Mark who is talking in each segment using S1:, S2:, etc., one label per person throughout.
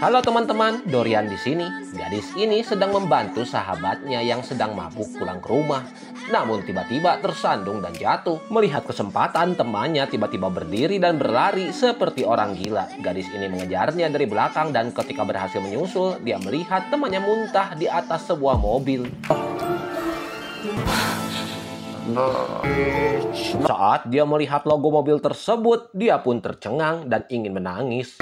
S1: Halo teman-teman, Dorian di sini. Gadis ini sedang membantu sahabatnya yang sedang mabuk pulang ke rumah. Namun tiba-tiba tersandung dan jatuh. Melihat kesempatan, temannya tiba-tiba berdiri dan berlari seperti orang gila. Gadis ini mengejarnya dari belakang dan ketika berhasil menyusul, dia melihat temannya muntah di atas sebuah mobil. Saat dia melihat logo mobil tersebut, dia pun tercengang dan ingin menangis.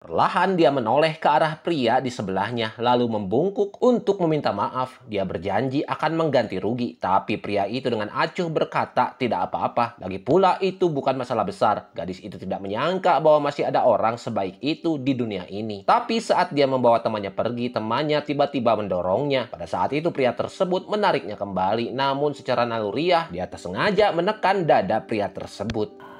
S1: Perlahan dia menoleh ke arah pria di sebelahnya, lalu membungkuk untuk meminta maaf. Dia berjanji akan mengganti rugi, tapi pria itu dengan acuh berkata tidak apa-apa. Lagi pula itu bukan masalah besar. Gadis itu tidak menyangka bahwa masih ada orang sebaik itu di dunia ini. Tapi saat dia membawa temannya pergi, temannya tiba-tiba mendorongnya. Pada saat itu pria tersebut menariknya kembali, namun secara naluriah dia tak sengaja menekan dada pria tersebut.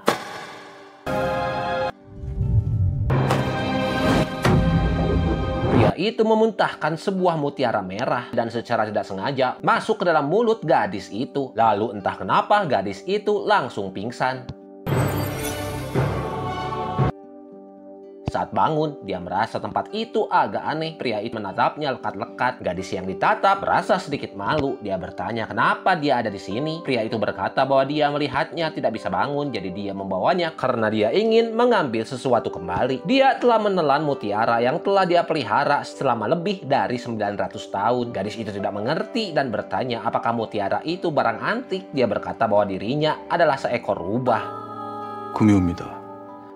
S1: Pria itu memuntahkan sebuah mutiara merah dan secara tidak sengaja masuk ke dalam mulut gadis itu. Lalu entah kenapa gadis itu langsung pingsan. Saat bangun, dia merasa tempat itu agak aneh. Pria itu menatapnya lekat-lekat. Gadis yang ditatap merasa sedikit malu. Dia bertanya kenapa dia ada di sini. Pria itu berkata bahwa dia melihatnya tidak bisa bangun, jadi dia membawanya karena dia ingin mengambil sesuatu kembali. Dia telah menelan mutiara yang telah dia pelihara selama lebih dari 900 tahun. Gadis itu tidak mengerti dan bertanya apakah mutiara itu barang antik. Dia berkata bahwa dirinya adalah seekor rubah.
S2: 구미호입니다.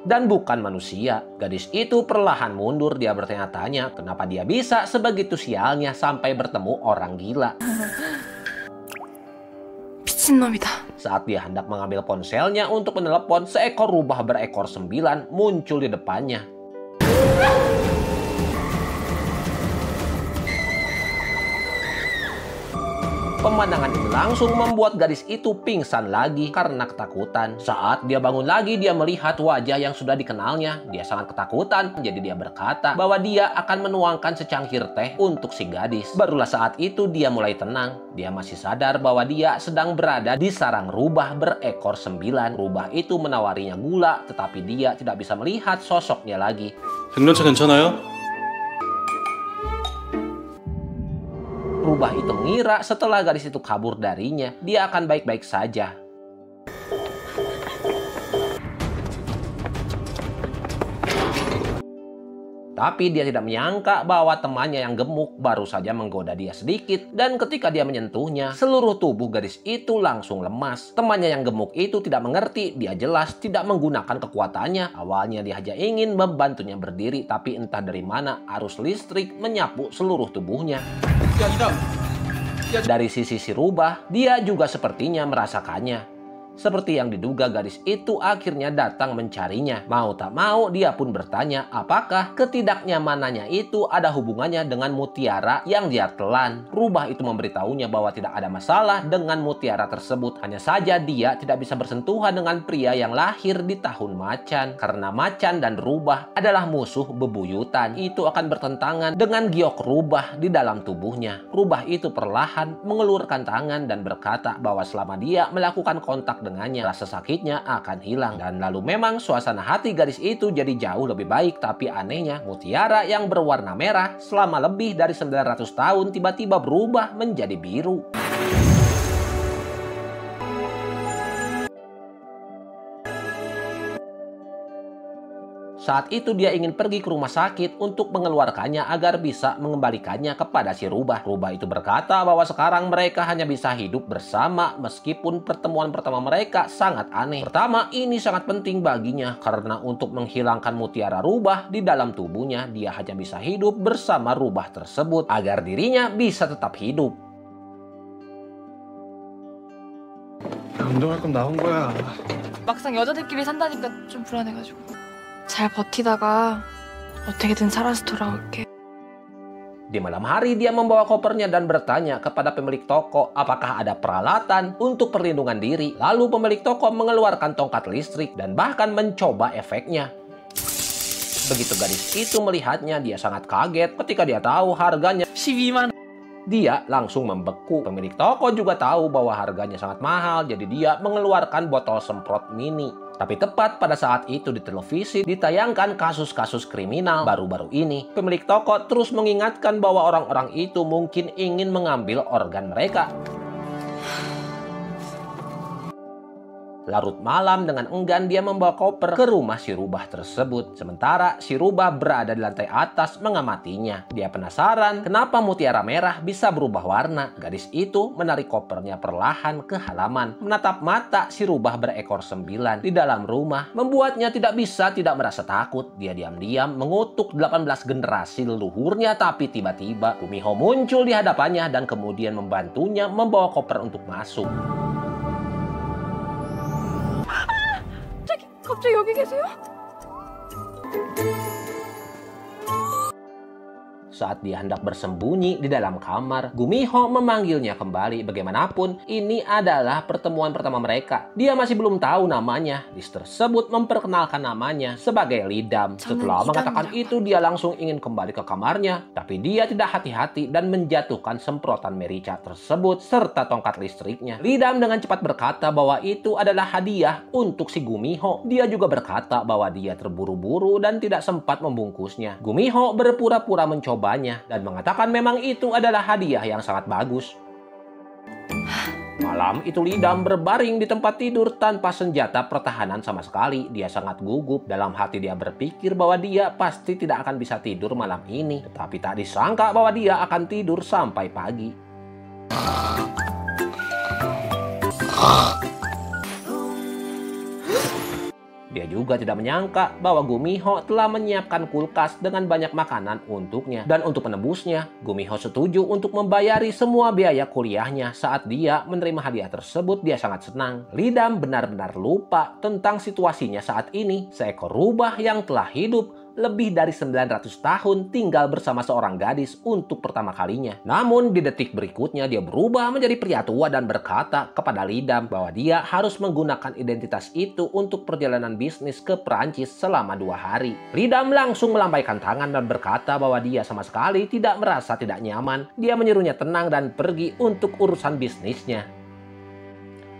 S1: Dan bukan manusia. Gadis itu perlahan mundur. Dia bertanya-tanya kenapa dia bisa sebegitu sialnya sampai bertemu orang gila.
S3: 미친놈이다.
S1: Saat dia hendak mengambil ponselnya untuk menelepon, seekor rubah berekor 9 muncul di depannya. Pemandangan ini langsung membuat gadis itu pingsan lagi karena ketakutan. Saat dia bangun lagi, dia melihat wajah yang sudah dikenalnya. Dia sangat ketakutan, jadi dia berkata bahwa dia akan menuangkan secangkir teh untuk si gadis. Barulah saat itu dia mulai tenang. Dia masih sadar bahwa dia sedang berada di sarang rubah berekor 9. Rubah itu menawarinya gula, tetapi dia tidak bisa melihat sosoknya lagi.
S2: 백년차 괜찮아요?
S1: Rubah itu mengira setelah gadis itu kabur darinya, dia akan baik-baik saja. Tapi dia tidak menyangka bahwa temannya yang gemuk baru saja menggoda dia sedikit. Dan ketika dia menyentuhnya, seluruh tubuh gadis itu langsung lemas. Temannya yang gemuk itu tidak mengerti, dia jelas tidak menggunakan kekuatannya. Awalnya dia hanya ingin membantunya berdiri, tapi entah dari mana arus listrik menyapu seluruh tubuhnya. Dari sisi si rubah, dia juga sepertinya merasakannya. Seperti yang diduga, gadis itu akhirnya datang mencarinya. Mau tak mau, dia pun bertanya apakah ketidaknyamanannya itu ada hubungannya dengan mutiara yang dia telan. Rubah itu memberitahunya bahwa tidak ada masalah dengan mutiara tersebut. Hanya saja dia tidak bisa bersentuhan dengan pria yang lahir di tahun macan. Karena macan dan rubah adalah musuh bebuyutan. Itu akan bertentangan dengan giok rubah di dalam tubuhnya. Rubah itu perlahan mengelurkan tangan dan berkata bahwa selama dia melakukan kontak dengannya, rasa sakitnya akan hilang. Dan lalu memang suasana hati gadis itu jadi jauh lebih baik. Tapi anehnya, mutiara yang berwarna merah selama lebih dari 900 tahun tiba-tiba berubah menjadi biru. Saat itu dia ingin pergi ke rumah sakit untuk mengeluarkannya agar bisa mengembalikannya kepada si rubah. Rubah itu berkata bahwa sekarang mereka hanya bisa hidup bersama meskipun pertemuan pertama mereka sangat aneh. Pertama, ini sangat penting baginya karena untuk menghilangkan mutiara rubah di dalam tubuhnya, dia hanya bisa hidup bersama rubah tersebut agar dirinya bisa tetap hidup.
S2: 운동할 건 나온 거야.
S3: 막상 여자들끼리 산다니까 좀 불안해가지고. 잘 버티다가 어떻게든 살아서 돌아올게.
S1: Di malam hari dia membawa kopernya dan bertanya kepada pemilik toko apakah ada peralatan untuk perlindungan diri. Lalu pemilik toko mengeluarkan tongkat listrik dan bahkan mencoba efeknya. Begitu gadis itu melihatnya, dia sangat kaget ketika dia tahu harganya
S3: 12만.
S1: Dia langsung membeku. Pemilik toko juga tahu bahwa harganya sangat mahal, jadi dia mengeluarkan botol semprot mini. Tapi tepat pada saat itu di televisi ditayangkan kasus-kasus kriminal baru-baru ini. Pemilik toko terus mengingatkan bahwa orang-orang itu mungkin ingin mengambil organ mereka. Larut malam dengan enggan dia membawa koper ke rumah si rubah tersebut. Sementara si rubah berada di lantai atas mengamatinya. Dia penasaran kenapa mutiara merah bisa berubah warna. Gadis itu menarik kopernya perlahan ke halaman. Menatap mata si rubah berekor 9 di dalam rumah membuatnya tidak merasa takut. Dia diam-diam mengutuk 18 generasi leluhurnya, tapi tiba-tiba Gumiho muncul di hadapannya dan kemudian membantunya membawa koper untuk masuk.
S3: 갑자기 여기 계세요?
S1: Saat dia hendak bersembunyi di dalam kamar, Gumiho memanggilnya kembali. Bagaimanapun, ini adalah pertemuan pertama mereka. Dia masih belum tahu namanya. List tersebut memperkenalkan namanya sebagai Lidam. Setelah mengatakan itu, dia langsung ingin kembali ke kamarnya. Tapi dia tidak hati-hati dan menjatuhkan semprotan merica tersebut serta tongkat listriknya. Lidam dengan cepat berkata bahwa itu adalah hadiah untuk si Gumiho. Dia juga berkata bahwa dia terburu-buru dan tidak sempat membungkusnya. Gumiho berpura-pura mencoba dan mengatakan memang itu adalah hadiah yang sangat bagus. Malam itu Lidam berbaring di tempat tidur tanpa senjata pertahanan sama sekali. Dia sangat gugup. Dalam hati dia berpikir bahwa dia pasti tidak akan bisa tidur malam ini. Tetapi tak disangka bahwa dia akan tidur sampai pagi. Dia juga tidak menyangka bahwa Gumiho telah menyiapkan kulkas dengan banyak makanan untuknya. Dan untuk menebusnya, Gumiho setuju untuk membayari semua biaya kuliahnya. Saat dia menerima hadiah tersebut, dia sangat senang. Lidam benar-benar lupa tentang situasinya saat ini. Seekor rubah yang telah hidup lebih dari 900 tahun tinggal bersama seorang gadis untuk pertama kalinya. Namun di detik berikutnya dia berubah menjadi pria tua dan berkata kepada Lidam bahwa dia harus menggunakan identitas itu untuk perjalanan bisnis ke Perancis selama 2 hari. Lidam langsung melambaikan tangan dan berkata bahwa dia sama sekali tidak merasa tidak nyaman. Dia menyuruhnya tenang dan pergi untuk urusan bisnisnya.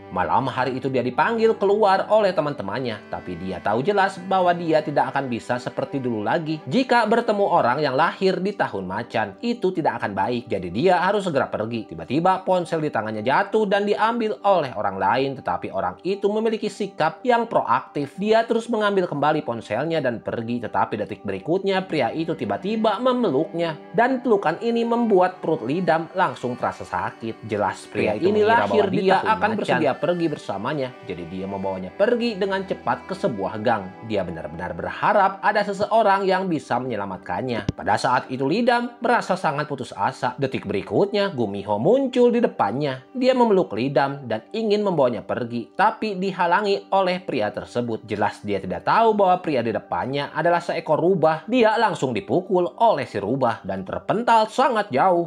S1: Malam hari itu dia dipanggil keluar oleh teman-temannya, tapi dia tahu jelas bahwa dia tidak akan bisa seperti dulu lagi. Jika bertemu orang yang lahir di tahun macan, itu tidak akan baik. Jadi dia harus segera pergi. Tiba-tiba ponsel di tangannya jatuh dan diambil oleh orang lain, tetapi orang itu memiliki sikap yang proaktif. Dia terus mengambil kembali ponselnya dan pergi, tetapi detik berikutnya pria itu tiba-tiba memeluknya. Dan pelukan ini membuat perut Lidam langsung terasa sakit. Jelas pria ini lahir dia akan bersedia pergi bersamanya, jadi dia membawanya pergi dengan cepat ke sebuah gang. Dia benar-benar berharap ada seseorang yang bisa menyelamatkannya. Pada saat itu Lidam merasa sangat putus asa. Detik berikutnya Gumiho muncul di depannya. Dia memeluk Lidam dan ingin membawanya pergi, tapi dihalangi oleh pria tersebut. Jelas dia tidak tahu bahwa pria di depannya adalah seekor rubah. Dia langsung dipukul oleh si rubah dan terpental sangat jauh.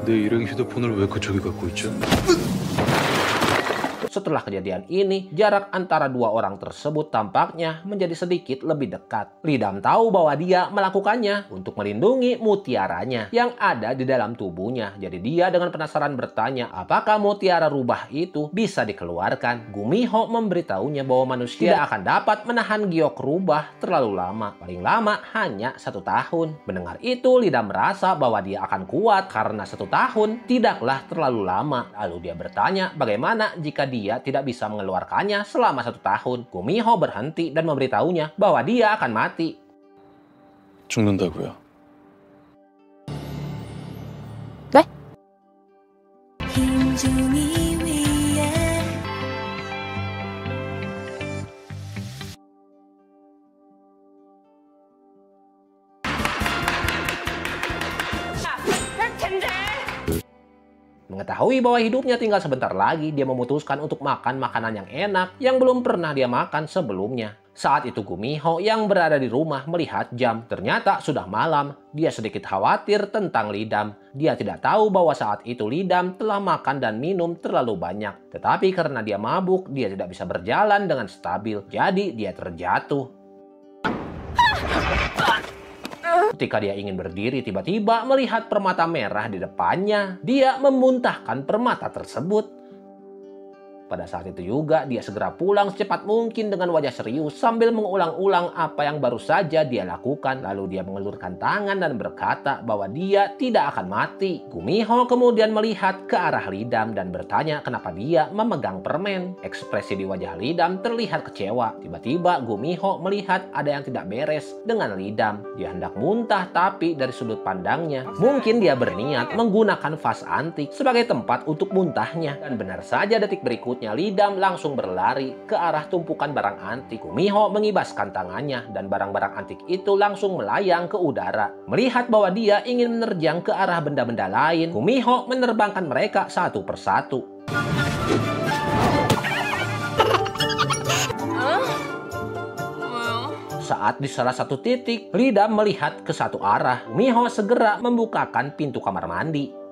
S2: 내 일행 휴대폰을 왜 그쪽이 갖고 있죠?
S1: Setelah kejadian ini, jarak antara dua orang tersebut tampaknya menjadi sedikit lebih dekat. Lidam tahu bahwa dia melakukannya untuk melindungi mutiaranya yang ada di dalam tubuhnya. Jadi dia dengan penasaran bertanya, apakah mutiara rubah itu bisa dikeluarkan? Gumiho memberitahunya bahwa manusia tidak akan dapat menahan giok rubah terlalu lama. Paling lama hanya 1 tahun. Mendengar itu, Lidam merasa bahwa dia akan kuat karena 1 tahun tidaklah terlalu lama. Lalu dia bertanya bagaimana jika dia tidak bisa mengeluarkannya selama 1 tahun. Gumiho berhenti dan memberitahunya bahwa dia akan mati.
S2: 죽는다고요.
S3: 네?
S1: Mengetahui bahwa hidupnya tinggal sebentar lagi, dia memutuskan untuk makan makanan yang enak yang belum pernah dia makan sebelumnya. Saat itu Gumiho yang berada di rumah melihat jam. Ternyata sudah malam. Dia sedikit khawatir tentang Lidam. Dia tidak tahu bahwa saat itu Lidam telah makan dan minum terlalu banyak. Tetapi karena dia mabuk, dia tidak bisa berjalan dengan stabil. Jadi dia terjatuh. Ketika dia ingin berdiri, tiba-tiba melihat permata merah di depannya. Dia memuntahkan permata tersebut. Pada saat itu juga dia segera pulang secepat mungkin dengan wajah serius sambil mengulang-ulang apa yang baru saja dia lakukan. Lalu dia mengelurkan tangan dan berkata bahwa dia tidak akan mati. Gumiho kemudian melihat ke arah Lidam dan bertanya kenapa dia memegang permen. Ekspresi di wajah Lidam terlihat kecewa. Tiba-tiba Gumiho melihat ada yang tidak beres dengan Lidam. Dia hendak muntah tapi dari sudut pandangnya mungkin dia berniat menggunakan vas antik sebagai tempat untuk muntahnya. Dan benar saja detik berikutnya Lidam langsung berlari ke arah tumpukan barang antik. Gumiho mengibaskan tangannya dan barang-barang antik itu langsung melayang ke udara. Melihat bahwa dia ingin menerjang ke arah benda-benda lain, Gumiho menerbangkan mereka satu persatu. Saat di salah satu titik, Lidam melihat ke satu arah. Gumiho segera membukakan pintu kamar mandi.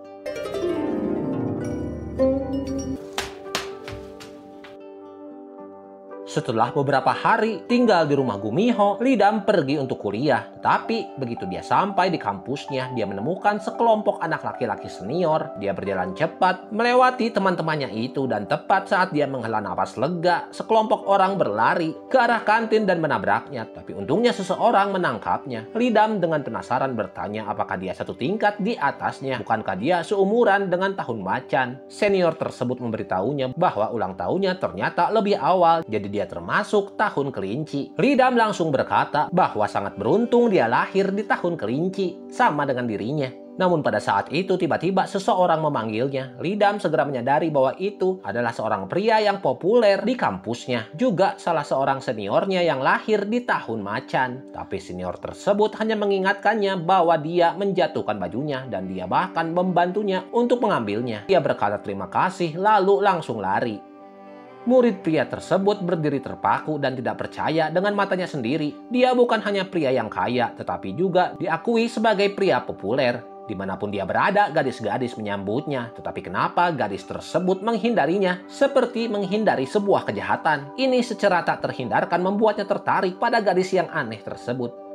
S1: Setelah beberapa hari tinggal di rumah Gumiho, Lidam pergi untuk kuliah. Tetapi begitu dia sampai di kampusnya, dia menemukan sekelompok anak laki-laki senior. Dia berjalan cepat melewati teman-temannya itu dan tepat saat dia menghela napas lega, sekelompok orang berlari ke arah kantin dan menabraknya. Tapi untungnya seseorang menangkapnya. Lidam dengan penasaran bertanya apakah dia satu tingkat di atasnya. Bukankah dia seumuran dengan tahun macan? Senior tersebut memberitahunya bahwa ulang tahunnya ternyata lebih awal, jadi dia termasuk tahun kelinci. Lidam langsung berkata bahwa sangat beruntung dia lahir di tahun kelinci, sama dengan dirinya. Namun pada saat itu tiba-tiba seseorang memanggilnya. Lidam segera menyadari bahwa itu adalah seorang pria yang populer di kampusnya, juga salah seorang seniornya yang lahir di tahun macan. Tapi senior tersebut hanya mengingatkannya bahwa dia menjatuhkan bajunya dan dia bahkan membantunya untuk mengambilnya. Dia berkata terima kasih lalu langsung lari. Murid pria tersebut berdiri terpaku dan tidak percaya dengan matanya sendiri. Dia bukan hanya pria yang kaya, tetapi juga diakui sebagai pria populer. Dimanapun dia berada, gadis-gadis menyambutnya. Tetapi kenapa gadis tersebut menghindarinya seperti menghindari sebuah kejahatan? Ini secara tak terhindarkan membuatnya tertarik pada gadis yang aneh tersebut.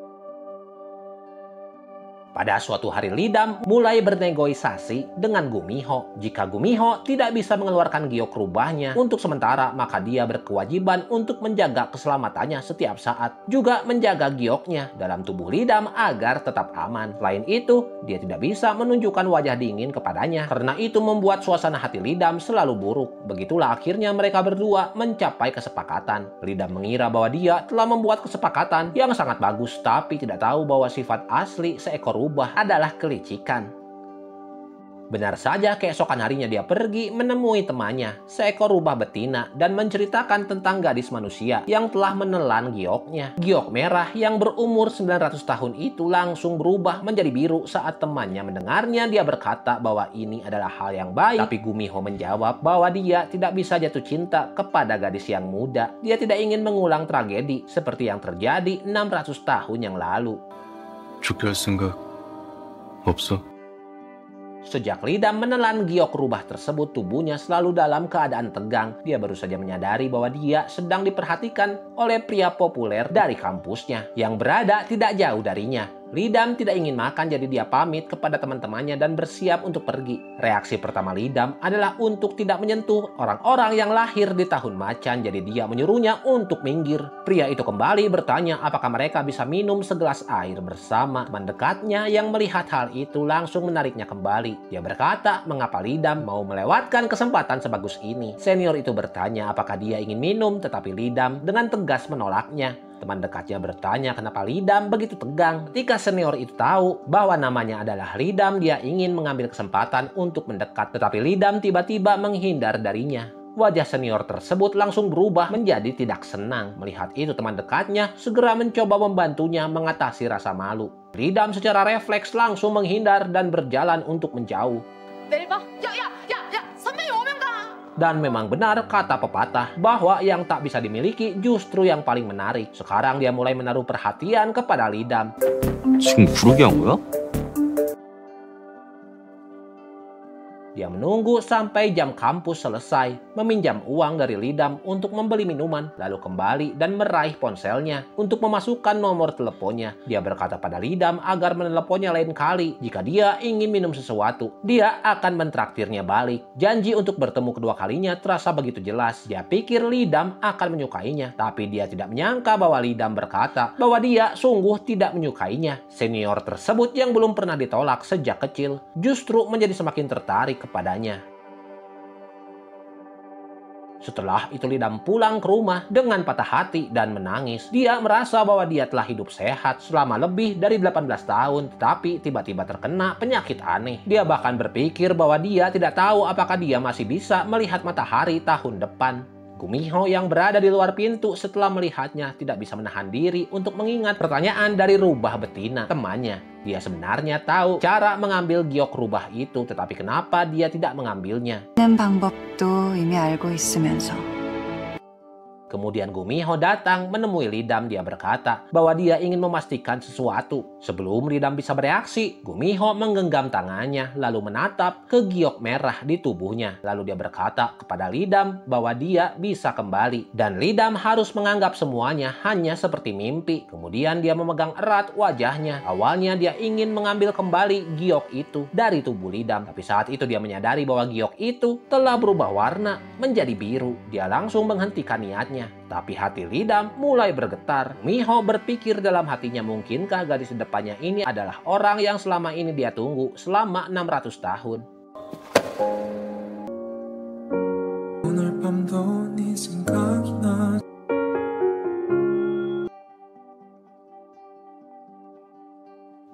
S1: Pada suatu hari Lidam mulai bernegosiasi dengan Gumiho. Jika Gumiho tidak bisa mengeluarkan giok rubahnya untuk sementara, maka dia berkewajiban untuk menjaga keselamatannya setiap saat. Juga menjaga gioknya dalam tubuh Lidam agar tetap aman. Selain itu, dia tidak bisa menunjukkan wajah dingin kepadanya. Karena itu membuat suasana hati Lidam selalu buruk. Begitulah akhirnya mereka berdua mencapai kesepakatan. Lidam mengira bahwa dia telah membuat kesepakatan yang sangat bagus, tapi tidak tahu bahwa sifat asli seekor rubah adalah kelicikan. Benar saja keesokan harinya dia pergi menemui temannya, seekor rubah betina, dan menceritakan tentang gadis manusia yang telah menelan gioknya. Giok merah yang berumur 900 tahun itu langsung berubah menjadi biru saat temannya mendengarnya. Dia berkata bahwa ini adalah hal yang baik, tapi Gumiho menjawab bahwa dia tidak bisa jatuh cinta kepada gadis yang muda. Dia tidak ingin mengulang tragedi seperti yang terjadi 600 tahun yang lalu.
S2: 죽게 할 생각 없어?
S1: Sejak Lidam menelan giok rubah tersebut, tubuhnya selalu dalam keadaan tegang. Dia baru saja menyadari bahwa dia sedang diperhatikan oleh pria populer dari kampusnya yang berada tidak jauh darinya. Lidam tidak ingin makan, jadi dia pamit kepada teman-temannya dan bersiap untuk pergi. Reaksi pertama Lidam adalah untuk tidak menyentuh orang-orang yang lahir di tahun macan, jadi dia menyuruhnya untuk minggir. Pria itu kembali bertanya apakah mereka bisa minum segelas air bersama. Teman dekatnya yang melihat hal itu langsung menariknya kembali. Dia berkata mengapa Lidam mau melewatkan kesempatan sebagus ini. Senior itu bertanya apakah dia ingin minum, tetapi Lidam dengan tegas menolaknya. Teman dekatnya bertanya kenapa Lidam begitu tegang. Ketika senior itu tahu bahwa namanya adalah Lidam, dia ingin mengambil kesempatan untuk mendekat. Tetapi Lidam tiba-tiba menghindar darinya. Wajah senior tersebut langsung berubah menjadi tidak senang. Melihat itu teman dekatnya segera mencoba membantunya mengatasi rasa malu. Lidam secara refleks langsung menghindar dan berjalan untuk menjauh.
S3: 내려봐. 야, 선배님 오면 가.
S1: Dan memang benar kata pepatah bahwa yang tak bisa dimiliki justru yang paling menarik. Sekarang dia mulai menaruh perhatian kepada Lidam.
S2: 지금 그러게 한 거야?
S1: Dia menunggu sampai jam kampus selesai, meminjam uang dari Lidam untuk membeli minuman, lalu kembali dan meraih ponselnya untuk memasukkan nomor teleponnya. Dia berkata pada Lidam agar meneleponnya lain kali jika dia ingin minum sesuatu. Dia akan mentraktirnya balik. Janji untuk bertemu kedua kalinya terasa begitu jelas. Dia pikir Lidam akan menyukainya, tapi dia tidak menyangka bahwa Lidam berkata bahwa dia sungguh tidak menyukainya. Senior tersebut yang belum pernah ditolak sejak kecil justru menjadi semakin tertarik kepadanya. Setelah itu Lidam pulang ke rumah dengan patah hati dan menangis. Dia merasa bahwa dia telah hidup sehat selama lebih dari 18 tahun, tetapi tiba-tiba terkena penyakit aneh. Dia bahkan berpikir bahwa dia tidak tahu apakah dia masih bisa melihat matahari tahun depan. Gumiho yang berada di luar pintu setelah melihatnya tidak bisa menahan diri untuk mengingat pertanyaan dari rubah betina temannya. Dia sebenarnya tahu cara mengambil giok rubah itu, tetapi kenapa dia tidak mengambilnya?
S4: 방법도 이미 알고 있으면서.
S1: Kemudian Gumiho datang menemui Lidam. Dia berkata bahwa dia ingin memastikan sesuatu. Sebelum Lidam bisa bereaksi, Gumiho menggenggam tangannya lalu menatap ke giok merah di tubuhnya. Lalu dia berkata kepada Lidam bahwa dia bisa kembali dan Lidam harus menganggap semuanya hanya seperti mimpi. Kemudian dia memegang erat wajahnya. Awalnya dia ingin mengambil kembali giok itu dari tubuh Lidam, tapi saat itu dia menyadari bahwa giok itu telah berubah warna menjadi biru. Dia langsung menghentikan niatnya. Tapi hati Lidam mulai bergetar. Miho berpikir dalam hatinya, mungkinkah gadis di depannya ini adalah orang yang selama ini dia tunggu selama 600 tahun.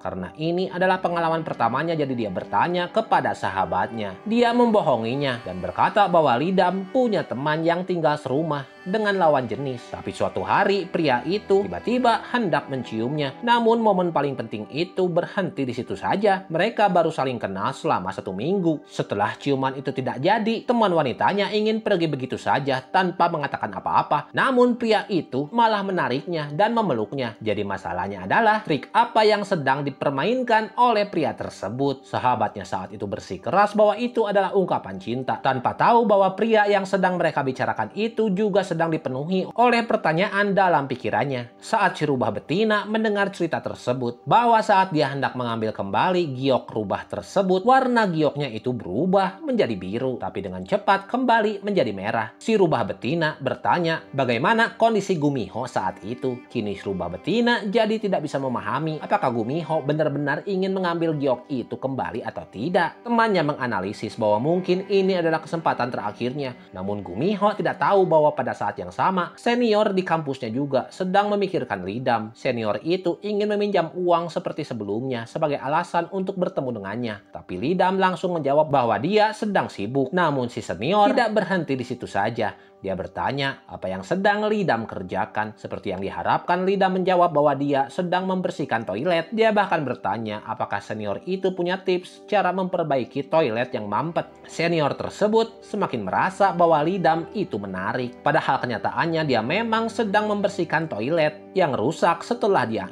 S1: Karena ini adalah pengalaman pertamanya, jadi dia bertanya kepada sahabatnya. Dia membohonginya dan berkata bahwa Lidam punya teman yang tinggal serumah dengan lawan jenis. Tapi suatu hari pria itu tiba-tiba hendak menciumnya. Namun momen paling penting itu berhenti di situ saja. Mereka baru saling kenal selama 1 minggu. Setelah ciuman itu tidak jadi, teman wanitanya ingin pergi begitu saja tanpa mengatakan apa-apa. Namun pria itu malah menariknya dan memeluknya. Jadi masalahnya adalah trik apa yang sedang dipermainkan oleh pria tersebut. Sahabatnya saat itu bersikeras bahwa itu adalah ungkapan cinta, tanpa tahu bahwa pria yang sedang mereka bicarakan itu juga sedang dipenuhi oleh pertanyaan dalam pikirannya. Saat si rubah betina mendengar cerita tersebut, bahwa saat dia hendak mengambil kembali giok rubah tersebut, warna gioknya itu berubah menjadi biru, tapi dengan cepat kembali menjadi merah. Si rubah betina bertanya bagaimana kondisi Gumiho saat itu. Kini si rubah betina jadi tidak bisa memahami apakah Gumiho benar-benar ingin mengambil giok itu kembali atau tidak. Temannya menganalisis bahwa mungkin ini adalah kesempatan terakhirnya. Namun Gumiho tidak tahu bahwa pada saat yang sama, senior di kampusnya juga sedang memikirkan Lidam. Senior itu ingin meminjam uang seperti sebelumnya sebagai alasan untuk bertemu dengannya. Tapi Lidam langsung menjawab bahwa dia sedang sibuk. Namun si senior tidak berhenti di situ saja. Dia bertanya apa yang sedang Lidam kerjakan. Seperti yang diharapkan, Lidam menjawab bahwa dia sedang membersihkan toilet. Dia bahkan bertanya apakah senior itu punya tips cara memperbaiki toilet yang mampet. Senior tersebut semakin merasa bahwa Lidam itu menarik. Padahal kenyataannya dia memang sedang membersihkan toilet yang rusak setelah dia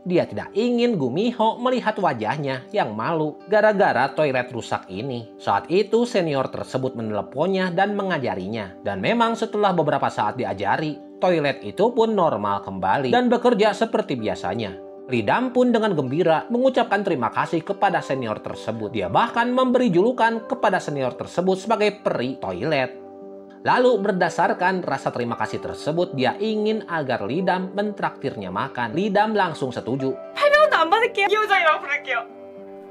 S1: Dia tidak ingin Gumiho melihat wajahnya yang malu gara-gara toilet rusak ini. Saat itu senior tersebut meneleponnya dan mengajarinya. Dan memang setelah beberapa saat diajari, toilet itu pun normal kembali dan bekerja seperti biasanya. Lidam pun dengan gembira mengucapkan terima kasih kepada senior tersebut. Dia bahkan memberi julukan kepada senior tersebut sebagai peri toilet. Lalu berdasarkan rasa terima kasih tersebut, dia ingin agar Lidam mentraktirnya makan. Lidam langsung setuju.
S3: 해명도 안 받을게요. 이호장이라고 부를게요.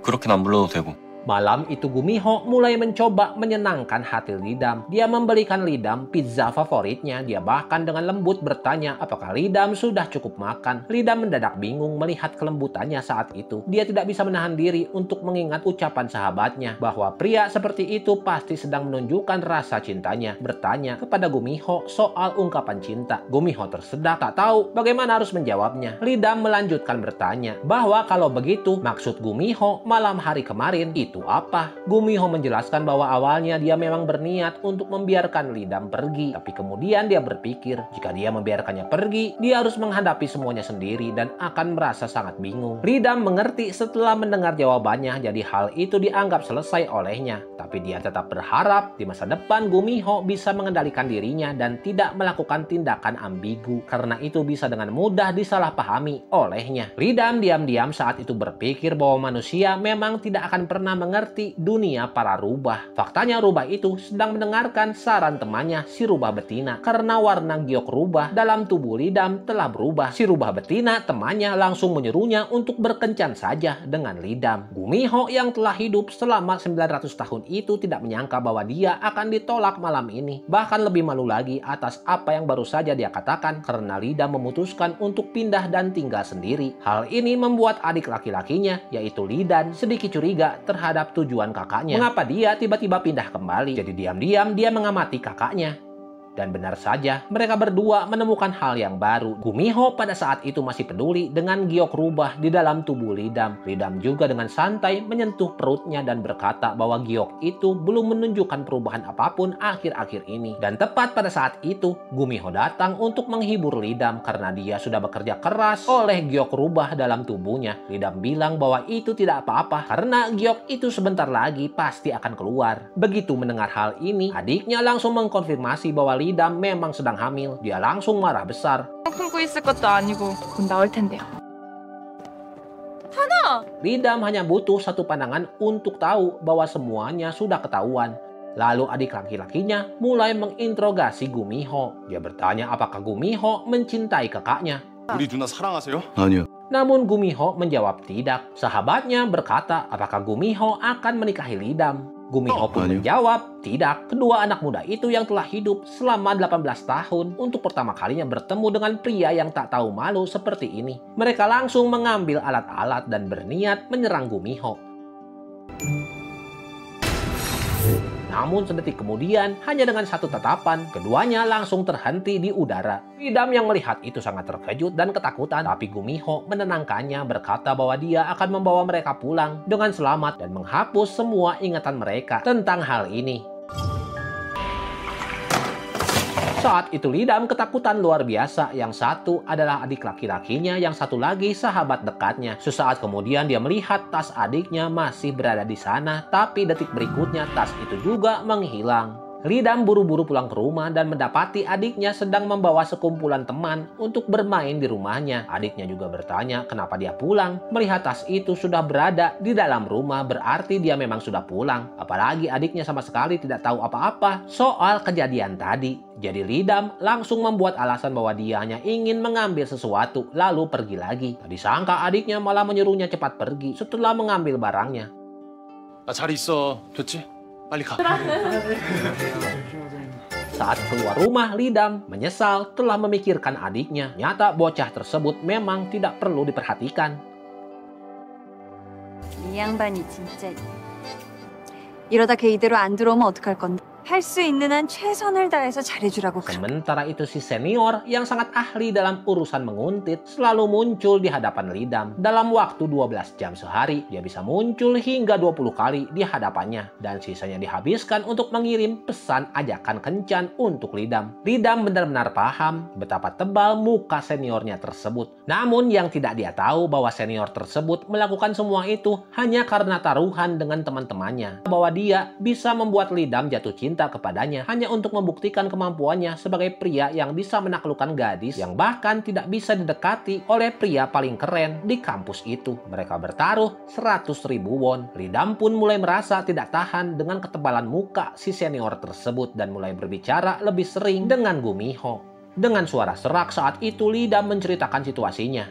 S2: 그렇게는 안 불러도 되고.
S1: Malam itu Gumiho mulai mencoba menyenangkan hati Lidam. Dia membelikan Lidam pizza favoritnya. Dia bahkan dengan lembut bertanya apakah Lidam sudah cukup makan. Lidam mendadak bingung melihat kelembutannya saat itu. Dia tidak bisa menahan diri untuk mengingat ucapan sahabatnya bahwa pria seperti itu pasti sedang menunjukkan rasa cintanya. Bertanya kepada Gumiho soal ungkapan cinta. Gumiho tersedak tak tahu bagaimana harus menjawabnya. Lidam melanjutkan bertanya bahwa kalau begitu maksud Gumiho malam hari kemarin itu itu apa? Gumiho menjelaskan bahwa awalnya dia memang berniat untuk membiarkan Lidam pergi. Tapi kemudian dia berpikir, jika dia membiarkannya pergi, dia harus menghadapi semuanya sendiri dan akan merasa sangat bingung. Lidam mengerti setelah mendengar jawabannya, jadi hal itu dianggap selesai olehnya. Tapi dia tetap berharap di masa depan Gumiho bisa mengendalikan dirinya dan tidak melakukan tindakan ambigu, karena itu bisa dengan mudah disalahpahami olehnya. Lidam diam-diam saat itu berpikir bahwa manusia memang tidak akan pernah mengerti dunia para rubah. Faktanya rubah itu sedang mendengarkan saran temannya si rubah betina, karena warna giok rubah dalam tubuh Lidam telah berubah. Si rubah betina temannya langsung menyuruhnya untuk berkencan saja dengan Lidam. Gumiho yang telah hidup selama 900 tahun itu tidak menyangka bahwa dia akan ditolak malam ini. Bahkan lebih malu lagi atas apa yang baru saja dia katakan, karena Lidam memutuskan untuk pindah dan tinggal sendiri. Hal ini membuat adik laki-lakinya, yaitu Lidan, sedikit curiga terhadap tujuan kakaknya. Mengapa dia tiba-tiba pindah kembali? Jadi diam-diam dia mengamati kakaknya. Dan benar saja, mereka berdua menemukan hal yang baru. Gumiho pada saat itu masih peduli dengan giok rubah di dalam tubuh Lidam. Lidam juga dengan santai menyentuh perutnya dan berkata bahwa giok itu belum menunjukkan perubahan apapun akhir-akhir ini. Dan tepat pada saat itu, Gumiho datang untuk menghibur Lidam karena dia sudah bekerja keras oleh giok rubah dalam tubuhnya. Lidam bilang bahwa itu tidak apa-apa karena giok itu sebentar lagi pasti akan keluar. Begitu mendengar hal ini, adiknya langsung mengkonfirmasi bahwa Lidam memang sedang hamil. Dia langsung marah besar.
S3: 품고 있을 것도 아니고 곧 나올 텐데요.
S1: Lidam hanya butuh satu pandangan untuk tahu bahwa semuanya sudah ketahuan. Lalu adik laki-lakinya mulai menginterogasi Gumiho. Dia bertanya apakah Gumiho mencintai kakaknya.
S5: 우리 누나 사랑하세요?
S2: 아니요.
S1: Namun Gumiho menjawab tidak. Sahabatnya berkata apakah Gumiho akan menikahi Lidam. Gumiho pun menjawab tidak. Kedua anak muda itu yang telah hidup selama 18 tahun untuk pertama kalinya bertemu dengan pria yang tak tahu malu seperti ini. Mereka langsung mengambil alat-alat dan berniat menyerang Gumiho. Namun sedetik kemudian, hanya dengan satu tatapan, keduanya langsung terhenti di udara. Lidam yang melihat itu sangat terkejut dan ketakutan, tapi Gumiho menenangkannya berkata bahwa dia akan membawa mereka pulang dengan selamat dan menghapus semua ingatan mereka tentang hal ini. Saat itu Lidam ketakutan luar biasa. Yang satu adalah adik laki-lakinya, yang satu lagi sahabat dekatnya. Sesaat kemudian dia melihat tas adiknya masih berada di sana, tapi detik berikutnya tas itu juga menghilang. Lidam buru-buru pulang ke rumah dan mendapati adiknya sedang membawa sekumpulan teman untuk bermain di rumahnya. Adiknya juga bertanya kenapa dia pulang. Melihat tas itu sudah berada di dalam rumah, berarti dia memang sudah pulang. Apalagi adiknya sama sekali tidak tahu apa-apa soal kejadian tadi. Jadi Lidam langsung membuat alasan bahwa dia hanya ingin mengambil sesuatu lalu pergi lagi. Tadi sangka adiknya malah menyuruhnya cepat pergi setelah mengambil barangnya.
S5: 나 잘 있어. 됐지? 빨리 가.
S1: Saat keluar rumah, Lidam menyesal telah memikirkan adiknya. Nyata bocah tersebut memang tidak perlu diperhatikan.
S4: 이 양반이 진짜 이러다 걔 이대로 안 들어오면 어떡할 건데? 할 수 있는 한 최선을 다해서 잘해주라고.
S1: Sementara itu si senior yang sangat ahli dalam urusan menguntit selalu muncul di hadapan Lidam. Dalam waktu 12 jam sehari, dia bisa muncul hingga 20 kali di hadapannya. Dan sisanya dihabiskan untuk mengirim pesan ajakan kencan untuk Lidam. Lidam benar-benar paham betapa tebal muka seniornya tersebut. Namun yang tidak dia tahu bahwa senior tersebut melakukan semua itu hanya karena taruhan dengan teman-temannya. Bahwa dia bisa membuat Lidam jatuh cinta kepadanya hanya untuk membuktikan kemampuannya sebagai pria yang bisa menaklukkan gadis yang bahkan tidak bisa didekati oleh pria paling keren di kampus itu. Mereka bertaruh 100.000 won. Lidam pun mulai merasa tidak tahan dengan ketebalan muka si senior tersebut dan mulai berbicara lebih sering dengan Gumiho. Dengan suara serak saat itu Lidam menceritakan situasinya.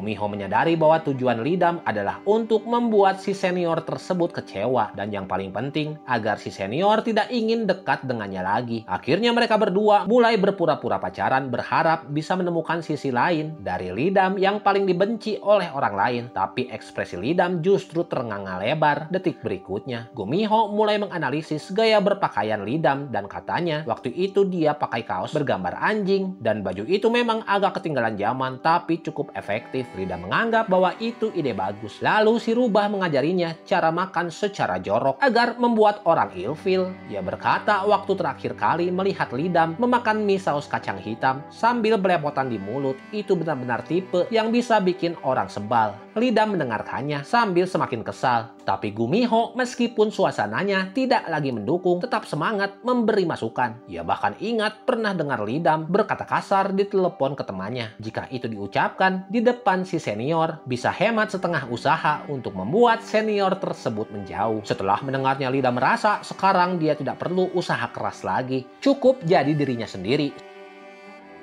S1: Gumiho menyadari bahwa tujuan Lidam adalah untuk membuat si senior tersebut kecewa. Dan yang paling penting, agar si senior tidak ingin dekat dengannya lagi. Akhirnya mereka berdua mulai berpura-pura pacaran, berharap bisa menemukan sisi lain dari Lidam yang paling dibenci oleh orang lain. Tapi ekspresi Lidam justru ternganga lebar. Detik berikutnya, Gumiho mulai menganalisis gaya berpakaian Lidam dan katanya waktu itu dia pakai kaos bergambar anjing dan baju itu memang agak ketinggalan zaman tapi cukup efektif. Lidam menganggap bahwa itu ide bagus. Lalu si rubah mengajarinya cara makan secara jorok agar membuat orang ilfil. Ia berkata waktu terakhir kali melihat Lidam memakan mie saus kacang hitam sambil belepotan di mulut itu benar-benar tipe yang bisa bikin orang sebal. Lidam mendengarkannya sambil semakin kesal. Tapi Gumiho meskipun suasananya tidak lagi mendukung tetap semangat memberi masukan. Ia bahkan ingat pernah dengar Lidam berkata kasar di telepon ke temannya. Jika itu diucapkan di depan si senior bisa hemat setengah usaha untuk membuat senior tersebut menjauh. Setelah mendengarnya Lidam merasa sekarang dia tidak perlu usaha keras lagi. Cukup jadi dirinya sendiri.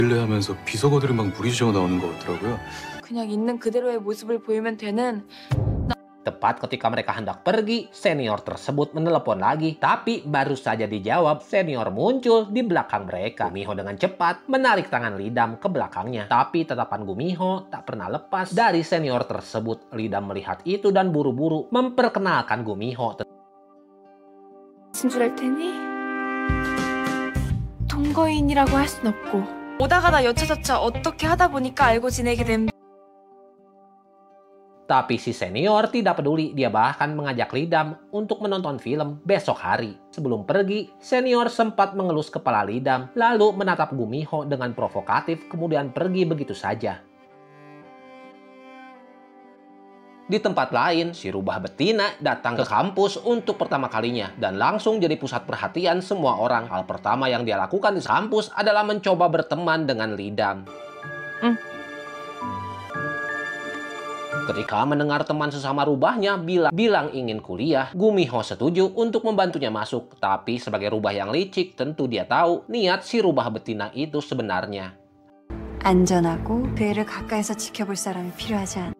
S5: 하면서 비속어들이 막 무리지어 나오는 것 같더라고요.
S3: 그냥 있는 그대로의 모습을 보이면 되는.
S1: Tepat ketika mereka hendak pergi, senior tersebut menelepon lagi. Tapi baru saja dijawab, senior muncul di belakang mereka. Gumiho dengan cepat menarik tangan Lidam ke belakangnya. Tapi tatapan Gumiho tak pernah lepas dari senior tersebut. Lidam melihat itu dan buru-buru memperkenalkan Gumiho.
S3: 진출할 테니 동거인이라고 할 순 없고 오다가다 여차저차 어떻게 하다 보니까 알고 지내게 된.
S1: Tapi si senior tidak peduli, dia bahkan mengajak Lidam untuk menonton film besok hari. Sebelum pergi, senior sempat mengelus kepala Lidam, lalu menatap Gumiho dengan provokatif, kemudian pergi begitu saja. Di tempat lain, si rubah betina datang ke kampus untuk pertama kalinya dan langsung jadi pusat perhatian semua orang. Hal pertama yang dia lakukan di kampus adalah mencoba berteman dengan Lidam. Ketika mendengar teman sesama rubahnya bilang ingin kuliah, Gumiho setuju untuk membantunya masuk. Tapi sebagai rubah yang licik, tentu dia tahu niat si rubah betina itu sebenarnya.
S4: 안전하고 그 애를 가까이서 지켜볼 사람이 필요하지 않아.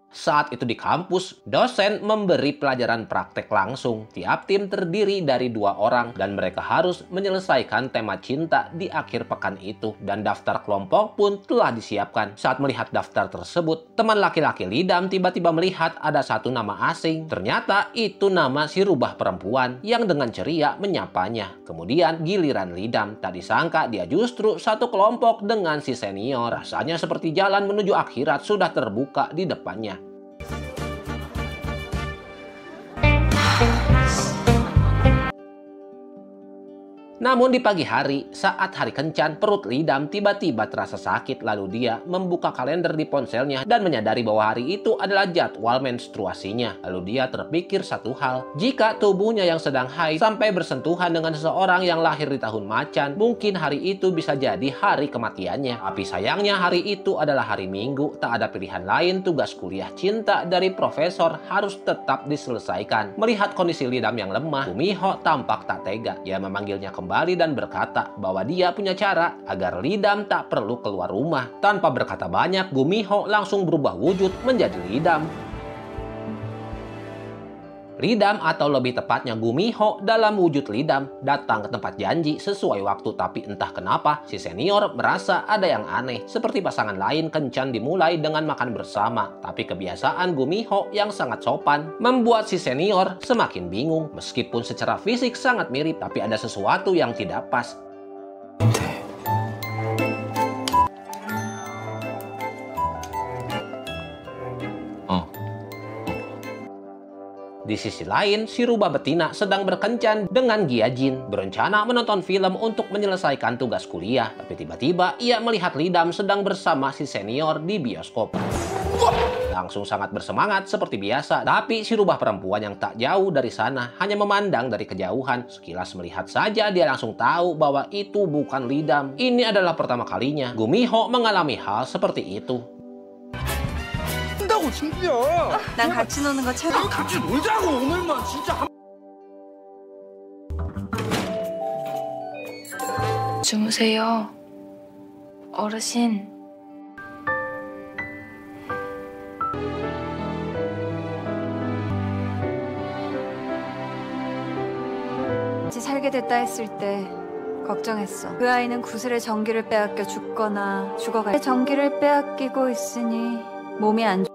S1: Saat itu di kampus, dosen memberi pelajaran praktek langsung. Tiap tim terdiri dari 2 orang dan mereka harus menyelesaikan tema cinta di akhir pekan itu. Dan daftar kelompok pun telah disiapkan. Saat melihat daftar tersebut, teman laki-laki Lidam tiba-tiba melihat ada satu nama asing. Ternyata itu nama si rubah perempuan yang dengan ceria menyapanya. Kemudian giliran Lidam, tak disangka dia justru satu kelompok dengan si senior. Rasanya seperti jalan menuju akhirat sudah terbuka di depannya. Namun di pagi hari, saat hari kencan, perut Lidam tiba-tiba terasa sakit. Lalu dia membuka kalender di ponselnya dan menyadari bahwa hari itu adalah jadwal menstruasinya. Lalu dia terpikir satu hal. Jika tubuhnya yang sedang haid sampai bersentuhan dengan seseorang yang lahir di tahun macan, mungkin hari itu bisa jadi hari kematiannya. Tapi sayangnya hari itu adalah hari Minggu. Tak ada pilihan lain, tugas kuliah cinta dari profesor harus tetap diselesaikan. Melihat kondisi Lidam yang lemah, Gumiho tampak tak tega. Dia memanggilnya kembali dan berkata bahwa dia punya cara agar Lidam tak perlu keluar rumah. Tanpa berkata banyak, Gumiho langsung berubah wujud menjadi Lidam. Lidam atau lebih tepatnya Gumiho dalam wujud Lidam datang ke tempat janji sesuai waktu. Tapi entah kenapa si senior merasa ada yang aneh. Seperti pasangan lain kencan dimulai dengan makan bersama. Tapi kebiasaan Gumiho yang sangat sopan membuat si senior semakin bingung. Meskipun secara fisik sangat mirip, tapi ada sesuatu yang tidak pas. Di sisi lain, si rubah betina sedang berkencan dengan Gyajin, berencana menonton film untuk menyelesaikan tugas kuliah. Tapi tiba-tiba ia melihat Lidam sedang bersama si senior di bioskop. Langsung sangat bersemangat seperti biasa. Tapi si rubah perempuan yang tak jauh dari sana hanya memandang dari kejauhan. Sekilas melihat saja dia langsung tahu bahwa itu bukan Lidam. Ini adalah pertama kalinya Gumiho mengalami hal seperti itu.
S4: 난 같이 노는 거 최고.
S5: 같이 놀자고 오늘만 진짜.
S3: 주무세요. 어르신.
S4: 같이 살게 됐다 했을 때 걱정했어. 그 아이는 구슬의 전기를 빼앗겨 죽거나 죽어갈 전기를 빼앗기고 있으니 몸이 안 좋...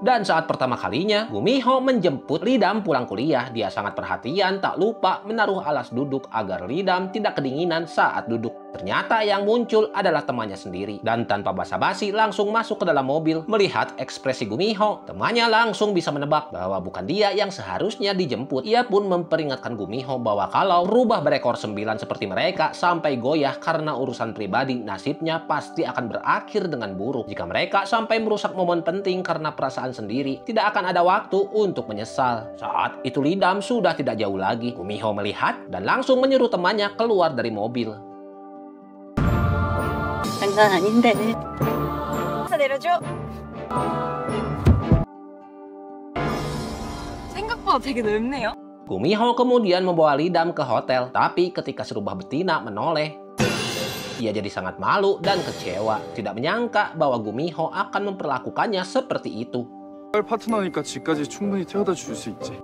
S1: Dan saat pertama kalinya, Gumiho menjemput Lidam pulang kuliah. Dia sangat perhatian, tak lupa menaruh alas duduk agar Lidam tidak kedinginan saat duduk. Ternyata yang muncul adalah temannya sendiri. Dan tanpa basa-basi langsung masuk ke dalam mobil. Melihat ekspresi Gumiho, temannya langsung bisa menebak bahwa bukan dia yang seharusnya dijemput. Ia pun memperingatkan Gumiho bahwa kalau rubah berekor 9 seperti mereka sampai goyah karena urusan pribadi, nasibnya pasti akan berakhir dengan buruk. Jika mereka sampai merusak momen penting karena perasaan sendiri, tidak akan ada waktu untuk menyesal. Saat itu Lidam sudah tidak jauh lagi. Gumiho melihat dan langsung menyuruh temannya keluar dari mobil.
S4: 장난 아닌데. 내려줘.
S3: 생각보다 되게 넓네요.
S1: Gumiho kemudian membawa Lidam ke hotel, tapi ketika si rubah betina menoleh, ia jadi sangat malu dan kecewa. Tidak menyangka bahwa Gumiho akan memperlakukannya seperti itu.
S6: 파트너니까 집까지 충분히 태워다 줄 수 있지.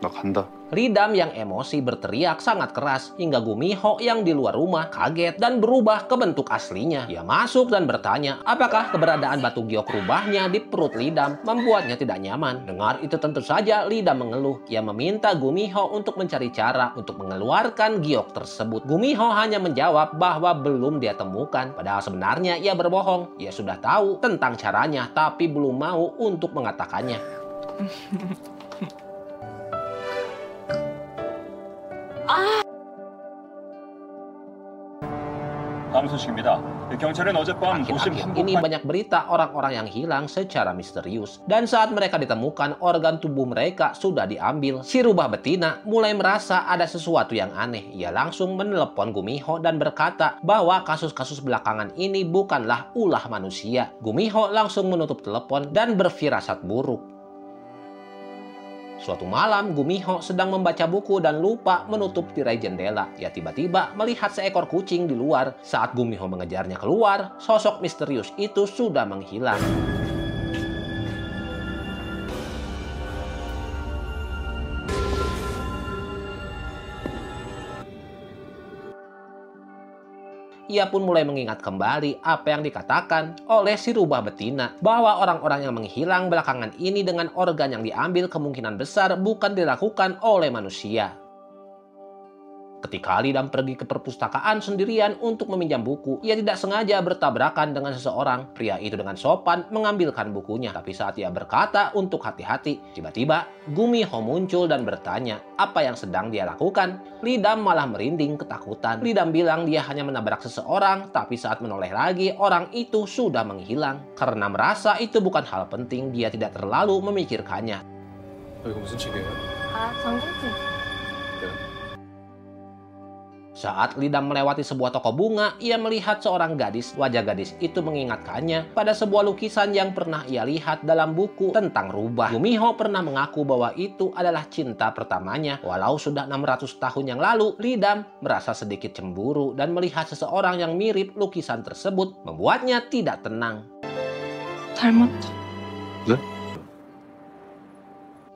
S6: 나 간다.
S1: Lidam yang emosi berteriak sangat keras hingga Gumiho yang di luar rumah kaget dan berubah ke bentuk aslinya. Ia masuk dan bertanya apakah keberadaan batu giok rubahnya di perut Lidam membuatnya tidak nyaman. Dengar itu tentu saja Lidam mengeluh. Ia meminta Gumiho untuk mencari cara untuk mengeluarkan giok tersebut. Gumiho hanya menjawab bahwa belum dia temukan. Padahal sebenarnya ia berbohong. Ia sudah tahu tentang caranya tapi belum mau untuk mengatakannya.
S2: 다음 소식입니다. 경찰은 어젯밤 도심
S1: Akhir-akhir ini banyak berita orang-orang yang hilang secara misterius. Dan saat mereka ditemukan, organ tubuh mereka sudah diambil. Si rubah betina mulai merasa ada sesuatu yang aneh. Ia langsung menelepon Gumiho dan berkata bahwa kasus-kasus belakangan ini bukanlah ulah manusia. Gumiho langsung menutup telepon dan berfirasat buruk. Suatu malam, Gumiho sedang membaca buku dan lupa menutup tirai jendela. Ia tiba-tiba melihat seekor kucing di luar. Saat Gumiho mengejarnya keluar, sosok misterius itu sudah menghilang. Ia pun mulai mengingat kembali apa yang dikatakan oleh si rubah betina, bahwa orang-orang yang menghilang belakangan ini dengan organ yang diambil kemungkinan besar bukan dilakukan oleh manusia. Ketika Lidam pergi ke perpustakaan sendirian untuk meminjam buku, ia tidak sengaja bertabrakan dengan seseorang. Pria itu dengan sopan mengambilkan bukunya, tapi saat ia berkata untuk hati-hati, tiba-tiba Gumiho muncul dan bertanya apa yang sedang dia lakukan. Lidam malah merinding ketakutan. Lidam bilang dia hanya menabrak seseorang, tapi saat menoleh lagi, orang itu sudah menghilang. Karena merasa itu bukan hal penting, dia tidak terlalu memikirkannya.
S5: 이거 무슨 책이에요?
S4: 전공책.
S1: Saat Lidam melewati sebuah toko bunga, ia melihat seorang gadis. Wajah gadis itu mengingatkannya pada sebuah lukisan yang pernah ia lihat dalam buku tentang rubah. Gumiho pernah mengaku bahwa itu adalah cinta pertamanya. Walau sudah 600 tahun yang lalu, Lidam merasa sedikit cemburu dan melihat seseorang yang mirip lukisan tersebut membuatnya tidak tenang.
S3: 닮았다.
S6: 네?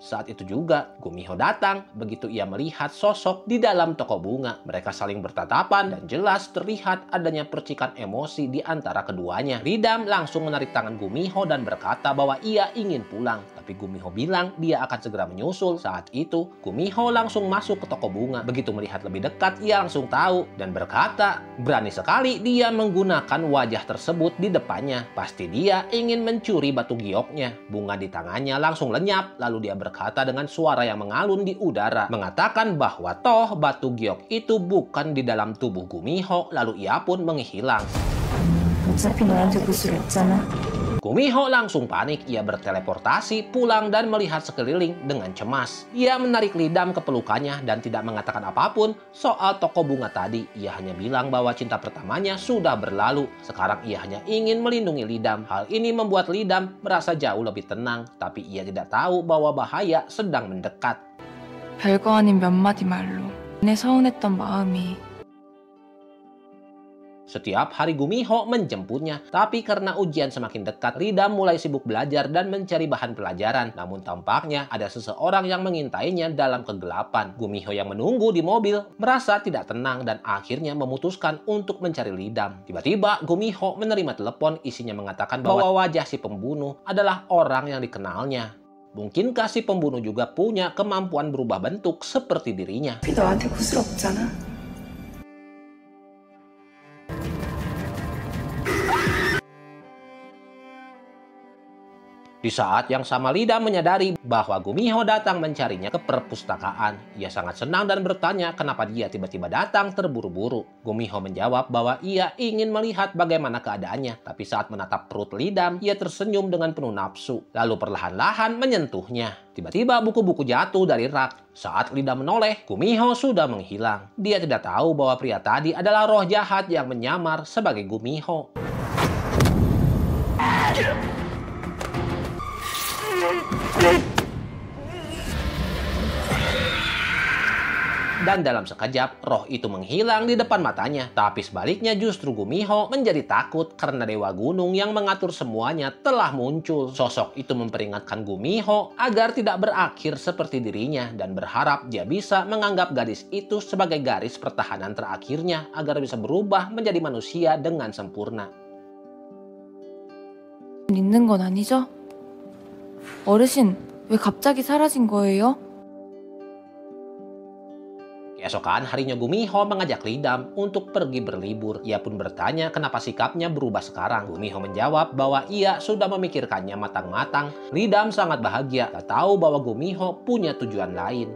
S1: Saat itu juga, Gumiho datang. Begitu ia melihat sosok di dalam toko bunga. Mereka saling bertatapan dan jelas terlihat adanya percikan emosi di antara keduanya. Lidam langsung menarik tangan Gumiho dan berkata bahwa ia ingin pulang. Tapi Gumiho bilang dia akan segera menyusul. Saat itu, Gumiho langsung masuk ke toko bunga. Begitu melihat lebih dekat, ia langsung tahu dan berkata, berani sekali dia menggunakan wajah tersebut di depannya. Pasti dia ingin mencuri batu gioknya. Bunga di tangannya langsung lenyap, lalu dia berkata dengan suara yang mengalun di udara, mengatakan bahwa toh batu giok itu bukan di dalam tubuh Gumiho, lalu ia pun menghilang.
S4: 어차피 너한테 구슬 없잖아.
S1: Gumiho langsung panik. Ia berteleportasi pulang dan melihat sekeliling dengan cemas. Ia menarik Lidam ke pelukannya dan tidak mengatakan apapun soal toko bunga tadi. Ia hanya bilang bahwa cinta pertamanya sudah berlalu. Sekarang ia hanya ingin melindungi Lidam. Hal ini membuat Lidam merasa jauh lebih tenang. Tapi ia tidak tahu bahwa bahaya sedang mendekat.
S3: 별거 아닌 몇 마디 말로 내 서운했던 마음이
S1: Setiap hari Gumiho menjemputnya, tapi karena ujian semakin dekat, Ridam mulai sibuk belajar dan mencari bahan pelajaran. Namun tampaknya ada seseorang yang mengintainya dalam kegelapan. Gumiho yang menunggu di mobil merasa tidak tenang dan akhirnya memutuskan untuk mencari Ridam. Tiba-tiba Gumiho menerima telepon isinya mengatakan bahwa wajah si pembunuh adalah orang yang dikenalnya. Mungkinkah si pembunuh juga punya kemampuan berubah bentuk seperti dirinya?
S3: 너한테 구슬 없잖아.
S1: Di saat yang sama Ridam menyadari bahwa Gumiho datang mencarinya ke perpustakaan. Ia sangat senang dan bertanya kenapa dia tiba-tiba datang terburu-buru. Gumiho menjawab bahwa ia ingin melihat bagaimana keadaannya. Tapi saat menatap perut Ridam, ia tersenyum dengan penuh nafsu. Lalu perlahan-lahan menyentuhnya. Tiba-tiba buku-buku jatuh dari rak. Saat Ridam menoleh, Gumiho sudah menghilang. Dia tidak tahu bahwa pria tadi adalah roh jahat yang menyamar sebagai Gumiho. Dan dalam sekejap, roh itu menghilang di depan matanya. Tapi sebaliknya justru Gumiho menjadi takut karena Dewa Gunung yang mengatur semuanya telah muncul. Sosok itu memperingatkan Gumiho agar tidak berakhir seperti dirinya dan berharap dia bisa menganggap gadis itu sebagai garis pertahanan terakhirnya agar bisa berubah menjadi manusia dengan sempurna.
S3: 있는 건 아니죠? 어르신, 왜 갑자기 사라진 거예요?
S1: Keesokan harinya Gumiho mengajak Ridam untuk pergi berlibur. Ia pun bertanya kenapa sikapnya berubah sekarang. Gumiho menjawab bahwa ia sudah memikirkannya matang-matang. Ridam sangat bahagia, tak tahu bahwa Gumiho punya tujuan lain.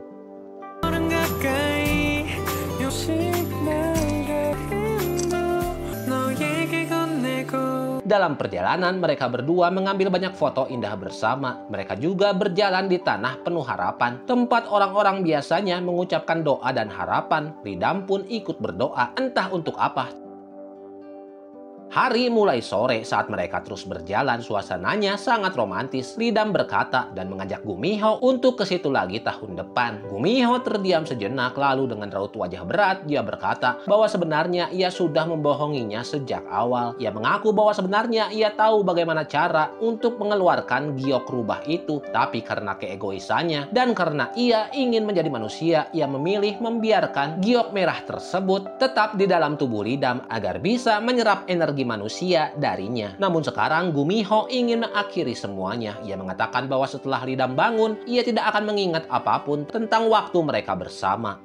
S1: Dalam perjalanan, mereka berdua mengambil banyak foto indah bersama. Mereka juga berjalan di tanah penuh harapan, tempat orang-orang biasanya mengucapkan doa dan harapan. Ridam pun ikut berdoa, entah untuk apa. Hari mulai sore saat mereka terus berjalan, suasananya sangat romantis. Ridam berkata dan mengajak Gumiho untuk ke situ lagi tahun depan. Gumiho terdiam sejenak, lalu dengan raut wajah berat dia berkata bahwa sebenarnya ia sudah membohonginya sejak awal. Ia mengaku bahwa sebenarnya ia tahu bagaimana cara untuk mengeluarkan giok rubah itu, tapi karena keegoisannya dan karena ia ingin menjadi manusia, ia memilih membiarkan giok merah tersebut tetap di dalam tubuh Ridam agar bisa menyerap energi manusia darinya. Namun sekarang Gumiho ingin mengakhiri semuanya. Ia mengatakan bahwa setelah Ridam bangun, ia tidak akan mengingat apapun tentang waktu mereka bersama.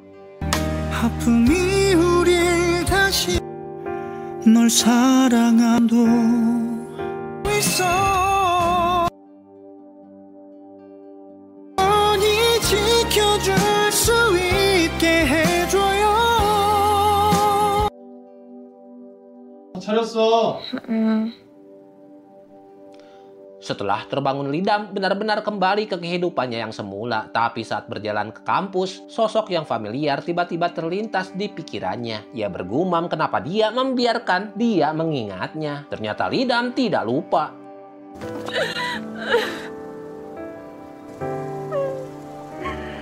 S5: 차렸어.
S1: Setelah terbangun Ridam benar-benar kembali ke kehidupannya yang semula. Tapi saat berjalan ke kampus, sosok yang familiar tiba-tiba terlintas di pikirannya. Ia bergumam kenapa dia membiarkan dia mengingatnya. Ternyata Ridam tidak lupa.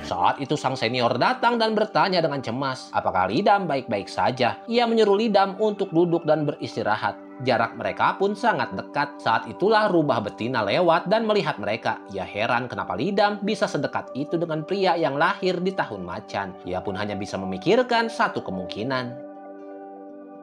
S1: Saat itu sang senior datang dan bertanya dengan cemas, apakah Ridam baik-baik saja? Ia menyuruh Ridam untuk duduk dan beristirahat. Jarak mereka pun sangat dekat. Saat itulah rubah betina lewat dan melihat mereka. Ia heran kenapa Ridam bisa sedekat itu dengan pria yang lahir di tahun macan. Ia pun hanya bisa memikirkan satu kemungkinan.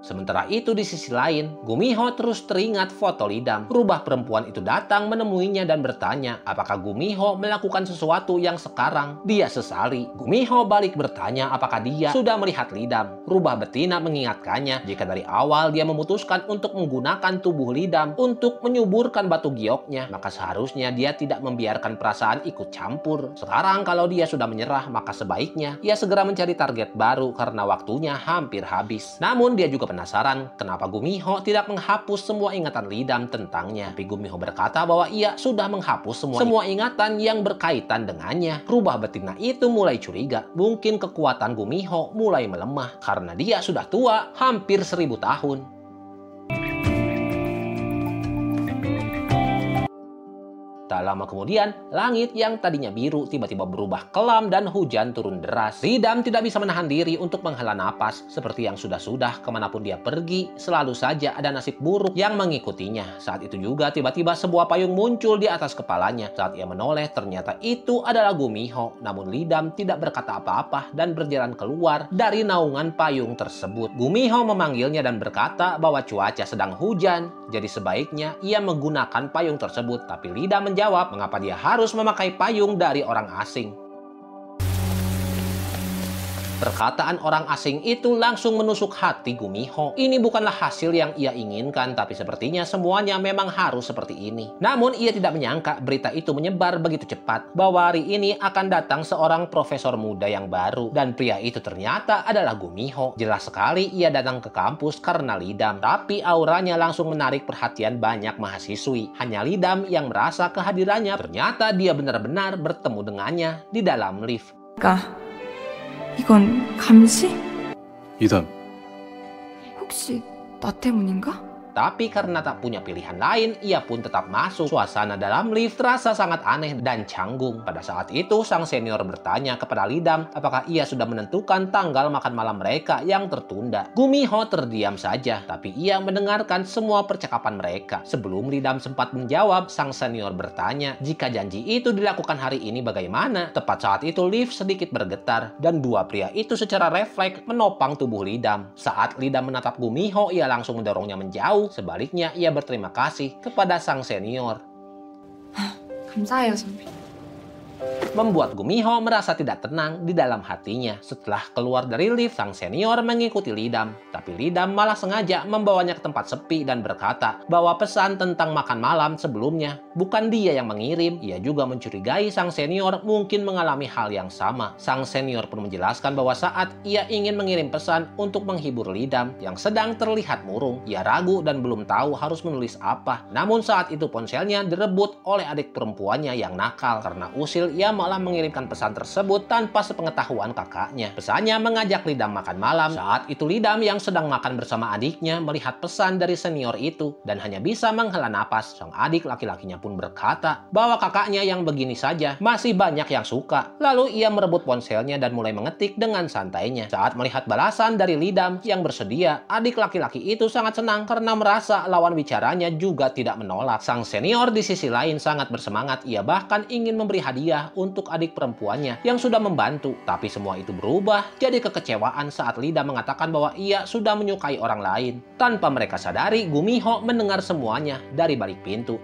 S1: Sementara itu di sisi lain, Gumiho terus teringat foto Ridam. Rubah perempuan itu datang menemuinya dan bertanya apakah Gumiho melakukan sesuatu yang sekarang dia sesali. Gumiho balik bertanya apakah dia sudah melihat Ridam. Rubah betina mengingatkannya jika dari awal dia memutuskan untuk menggunakan tubuh Ridam untuk menyuburkan batu gioknya, maka seharusnya dia tidak membiarkan perasaan ikut campur. Sekarang kalau dia sudah menyerah, maka sebaiknya ia segera mencari target baru karena waktunya hampir habis. Namun dia juga penasaran kenapa Gumiho tidak menghapus semua ingatan Ridam tentangnya. Tapi Gumiho berkata bahwa ia sudah menghapus semua ingatan yang berkaitan dengannya. Rubah betina itu mulai curiga. Mungkin kekuatan Gumiho mulai melemah karena dia sudah tua, hampir 1000 tahun. Tak Tak lama kemudian, langit yang tadinya biru tiba-tiba berubah kelam dan hujan turun deras. Lidam tidak bisa menahan diri untuk menghela napas. Seperti yang sudah-sudah, kemanapun dia pergi, selalu saja ada nasib buruk yang mengikutinya. Saat itu juga tiba-tiba sebuah payung muncul di atas kepalanya. Saat ia menoleh, ternyata itu adalah Gumiho. Namun Lidam tidak berkata apa-apa dan berjalan keluar dari naungan payung tersebut. Gumiho memanggilnya dan berkata bahwa cuaca sedang hujan, jadi sebaiknya ia menggunakan payung tersebut. Tapi Lidam menjawab mengapa dia harus memakai payung dari orang asing. Perkataan orang asing itu langsung menusuk hati Gumiho. Ini bukanlah hasil yang ia inginkan, tapi sepertinya semuanya memang harus seperti ini. Namun ia tidak menyangka berita itu menyebar begitu cepat, bahwa hari ini akan datang seorang profesor muda yang baru. Dan pria itu ternyata adalah Gumiho. Jelas sekali ia datang ke kampus karena Lidam, tapi auranya langsung menarik perhatian banyak mahasiswi. Hanya Lidam yang merasa kehadirannya. Ternyata dia benar-benar bertemu dengannya di dalam lift.
S3: 이건 감시?
S6: 이담,
S3: 혹시 나 때문인가?
S1: Tapi karena tak punya pilihan lain, ia pun tetap masuk. Suasana dalam lift terasa sangat aneh dan canggung. Pada saat itu, sang senior bertanya kepada Lidam apakah ia sudah menentukan tanggal makan malam mereka yang tertunda. Gumiho terdiam saja, tapi ia mendengarkan semua percakapan mereka. Sebelum Lidam sempat menjawab, sang senior bertanya jika janji itu dilakukan hari ini bagaimana. Tepat saat itu lift sedikit bergetar, dan dua pria itu secara refleks menopang tubuh Lidam. Saat Lidam menatap Gumiho, ia langsung mendorongnya menjauh. Sebaliknya, ia berterima kasih kepada sang senior.
S3: 감사해요, 선배.
S1: Membuat Gumiho merasa tidak tenang di dalam hatinya. Setelah keluar dari lift, sang senior mengikuti Lidam. Tapi Lidam malah sengaja membawanya ke tempat sepi dan berkata bahwa pesan tentang makan malam sebelumnya bukan dia yang mengirim. Ia juga mencurigai sang senior mungkin mengalami hal yang sama. Sang senior pun menjelaskan bahwa saat ia ingin mengirim pesan untuk menghibur Lidam yang sedang terlihat murung, ia ragu dan belum tahu harus menulis apa. Namun saat itu ponselnya direbut oleh adik perempuannya yang nakal. Karena usil, ia malah mengirimkan pesan tersebut tanpa sepengetahuan kakaknya. Pesannya mengajak Lidam makan malam. Saat itu Lidam yang sedang makan bersama adiknya melihat pesan dari senior itu dan hanya bisa menghela napas. Sang adik laki-lakinya pun berkata bahwa kakaknya yang begini saja masih banyak yang suka. Lalu ia merebut ponselnya dan mulai mengetik dengan santainya. Saat melihat balasan dari Lidam yang bersedia, adik laki-laki itu sangat senang karena merasa lawan bicaranya juga tidak menolak. Sang senior di sisi lain sangat bersemangat. Ia bahkan ingin memberi hadiah untuk adik perempuannya yang sudah membantu. Tapi semua itu berubah jadi kekecewaan saat Lidam mengatakan bahwa ia sudah menyukai orang lain. Tanpa mereka sadari, Gumiho mendengar semuanya dari balik pintu.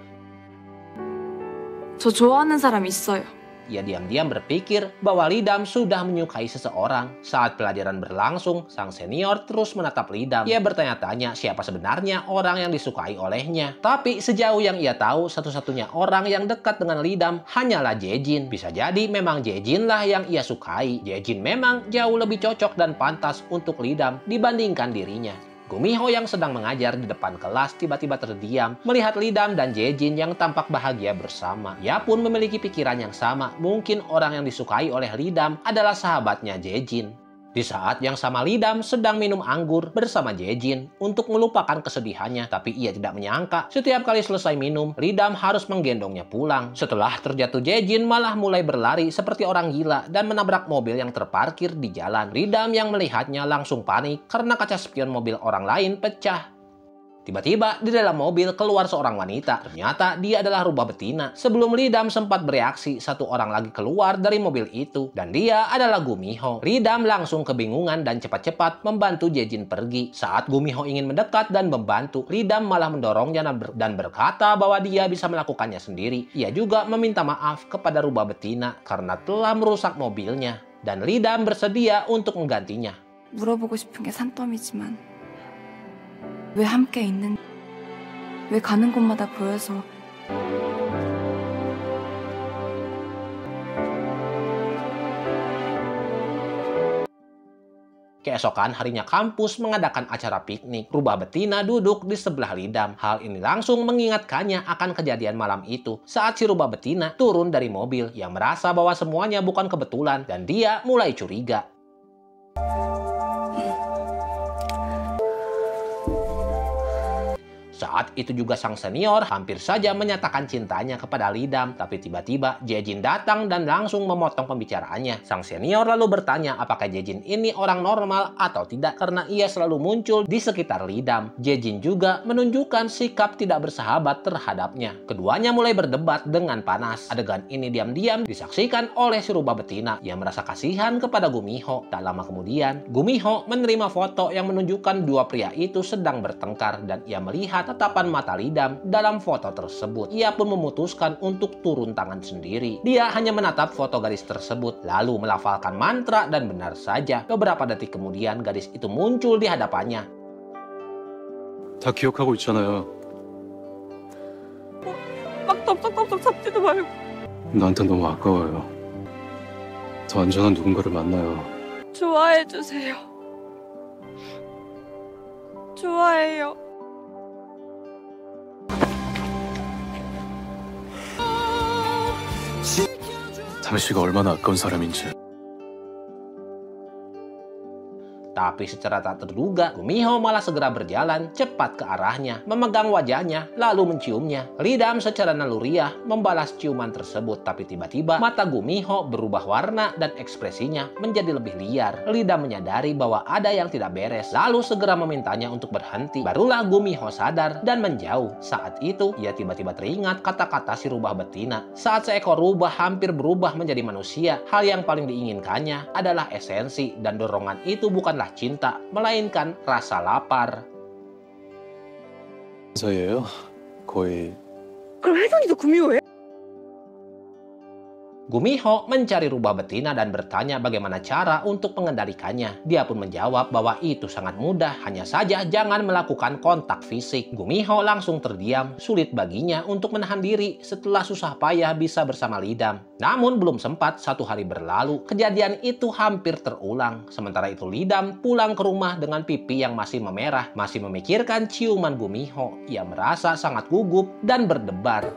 S3: 저 좋아하는 사람 있어요.
S1: Ia diam-diam berpikir bahwa Lidam sudah menyukai seseorang. Saat pelajaran berlangsung, sang senior terus menatap Lidam. Ia bertanya-tanya siapa sebenarnya orang yang disukai olehnya. Tapi sejauh yang ia tahu, satu-satunya orang yang dekat dengan Lidam hanyalah Jae-jin. Bisa jadi memang Jae-jin lah yang ia sukai. Jae-jin memang jauh lebih cocok dan pantas untuk Lidam dibandingkan dirinya. Gumiho yang sedang mengajar di depan kelas tiba-tiba terdiam melihat Lidam dan Jae-jin yang tampak bahagia bersama. Ia pun memiliki pikiran yang sama. Mungkin orang yang disukai oleh Lidam adalah sahabatnya Jae-jin. Di saat yang sama Lidam sedang minum anggur bersama Jae-jin untuk melupakan kesedihannya. Tapi ia tidak menyangka setiap kali selesai minum, Lidam harus menggendongnya pulang. Setelah terjatuh, Jae-jin malah mulai berlari seperti orang gila dan menabrak mobil yang terparkir di jalan. Lidam yang melihatnya langsung panik karena kaca spion mobil orang lain pecah. Tiba-tiba di dalam mobil keluar seorang wanita. Ternyata dia adalah rubah betina. Sebelum Lidam sempat bereaksi, satu orang lagi keluar dari mobil itu. Dan dia adalah Gumiho. Lidam langsung kebingungan dan cepat-cepat membantu Jae-jin pergi. Saat Gumiho ingin mendekat dan membantu, Lidam malah mendorongnya dan berkata bahwa dia bisa melakukannya sendiri. Ia juga meminta maaf kepada rubah betina karena telah merusak mobilnya. Dan Lidam bersedia untuk menggantinya.
S3: 물어보고 싶은 게 산더미지만 왜 함께 있는, 왜 가는 곳마다 보여서
S1: Keesokan harinya kampus mengadakan acara piknik. Rubah betina duduk di sebelah Lidam. Hal ini langsung mengingatkannya akan kejadian malam itu saat si rubah betina turun dari mobil. Yang merasa bahwa semuanya bukan kebetulan dan dia mulai curiga. Saat itu juga sang senior hampir saja menyatakan cintanya kepada Lidam, tapi tiba-tiba Jejin datang dan langsung memotong pembicaraannya. Sang senior lalu bertanya apakah Jejin ini orang normal atau tidak karena ia selalu muncul di sekitar Lidam. Jejin juga menunjukkan sikap tidak bersahabat terhadapnya. Keduanya mulai berdebat dengan panas. Adegan ini diam-diam disaksikan oleh si rubah betina yang merasa kasihan kepada Gumiho. Tak lama kemudian, Gumiho menerima foto yang menunjukkan dua pria itu sedang bertengkar dan ia melihat tatapan mata Lidam dalam foto tersebut. Ia pun memutuskan untuk turun tangan sendiri. Dia hanya menatap foto gadis tersebut, lalu melafalkan mantra dan benar saja, beberapa detik kemudian gadis itu muncul di hadapannya.
S6: 다 기억하고 있잖아요.
S3: 막 덥석덥석 잡지도 말고.
S6: 나한테 너무 아까워요. 더 안전한 누군가를 만나요.
S3: 좋아해주세요. 좋아해요.
S6: 당시가 얼마나 아까운 사람인지.
S1: Tapi secara tak terduga, Gumiho malah segera berjalan cepat ke arahnya, memegang wajahnya, lalu menciumnya. Lidam secara naluriah membalas ciuman tersebut, tapi tiba-tiba mata Gumiho berubah warna dan ekspresinya menjadi lebih liar. Lidam menyadari bahwa ada yang tidak beres, lalu segera memintanya untuk berhenti. Barulah Gumiho sadar dan menjauh. Saat itu, ia tiba-tiba teringat kata-kata si rubah betina. Saat seekor rubah hampir berubah menjadi manusia, hal yang paling diinginkannya adalah esensi, dan dorongan itu bukanlah cinta, melainkan rasa lapar.
S6: 사이에요. 거의
S3: 그럼 혜선이도 구미호예요?
S1: Gumiho mencari rubah betina dan bertanya bagaimana cara untuk mengendalikannya. Dia pun menjawab bahwa itu sangat mudah, hanya saja jangan melakukan kontak fisik. Gumiho langsung terdiam, sulit baginya untuk menahan diri setelah susah payah bisa bersama Lidam. Namun belum sempat 1 hari berlalu, kejadian itu hampir terulang. Sementara itu Lidam pulang ke rumah dengan pipi yang masih memerah, masih memikirkan ciuman Gumiho. Ia merasa sangat gugup dan berdebar.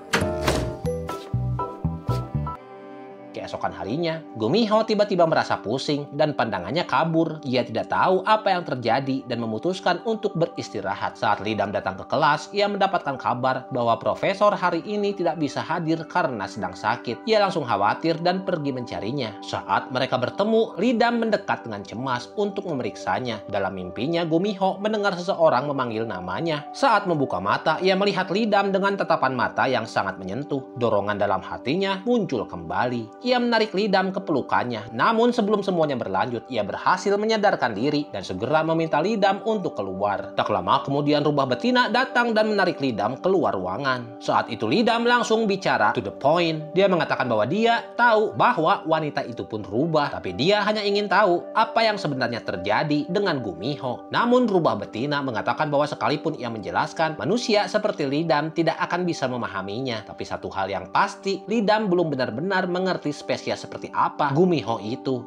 S1: Keesokan harinya, Gumiho tiba-tiba merasa pusing dan pandangannya kabur. Ia tidak tahu apa yang terjadi dan memutuskan untuk beristirahat. Saat Lidam datang ke kelas, ia mendapatkan kabar bahwa profesor hari ini tidak bisa hadir karena sedang sakit. Ia langsung khawatir dan pergi mencarinya. Saat mereka bertemu, Lidam mendekat dengan cemas untuk memeriksanya. Dalam mimpinya, Gumiho mendengar seseorang memanggil namanya. Saat membuka mata, ia melihat Lidam dengan tatapan mata yang sangat menyentuh. Dorongan dalam hatinya muncul kembali. Ia menarik Lidam ke pelukannya. Namun sebelum semuanya berlanjut, ia berhasil menyadarkan diri dan segera meminta Lidam untuk keluar. Tak lama kemudian rubah betina datang dan menarik Lidam keluar ruangan. Saat itu Lidam langsung bicara to the point. Dia mengatakan bahwa dia tahu bahwa wanita itu pun rubah, tapi dia hanya ingin tahu apa yang sebenarnya terjadi dengan Gumiho. Namun rubah betina mengatakan bahwa sekalipun ia menjelaskan, manusia seperti Lidam tidak akan bisa memahaminya. Tapi satu hal yang pasti, Lidam belum benar-benar mengerti spesies seperti apa Gumiho itu.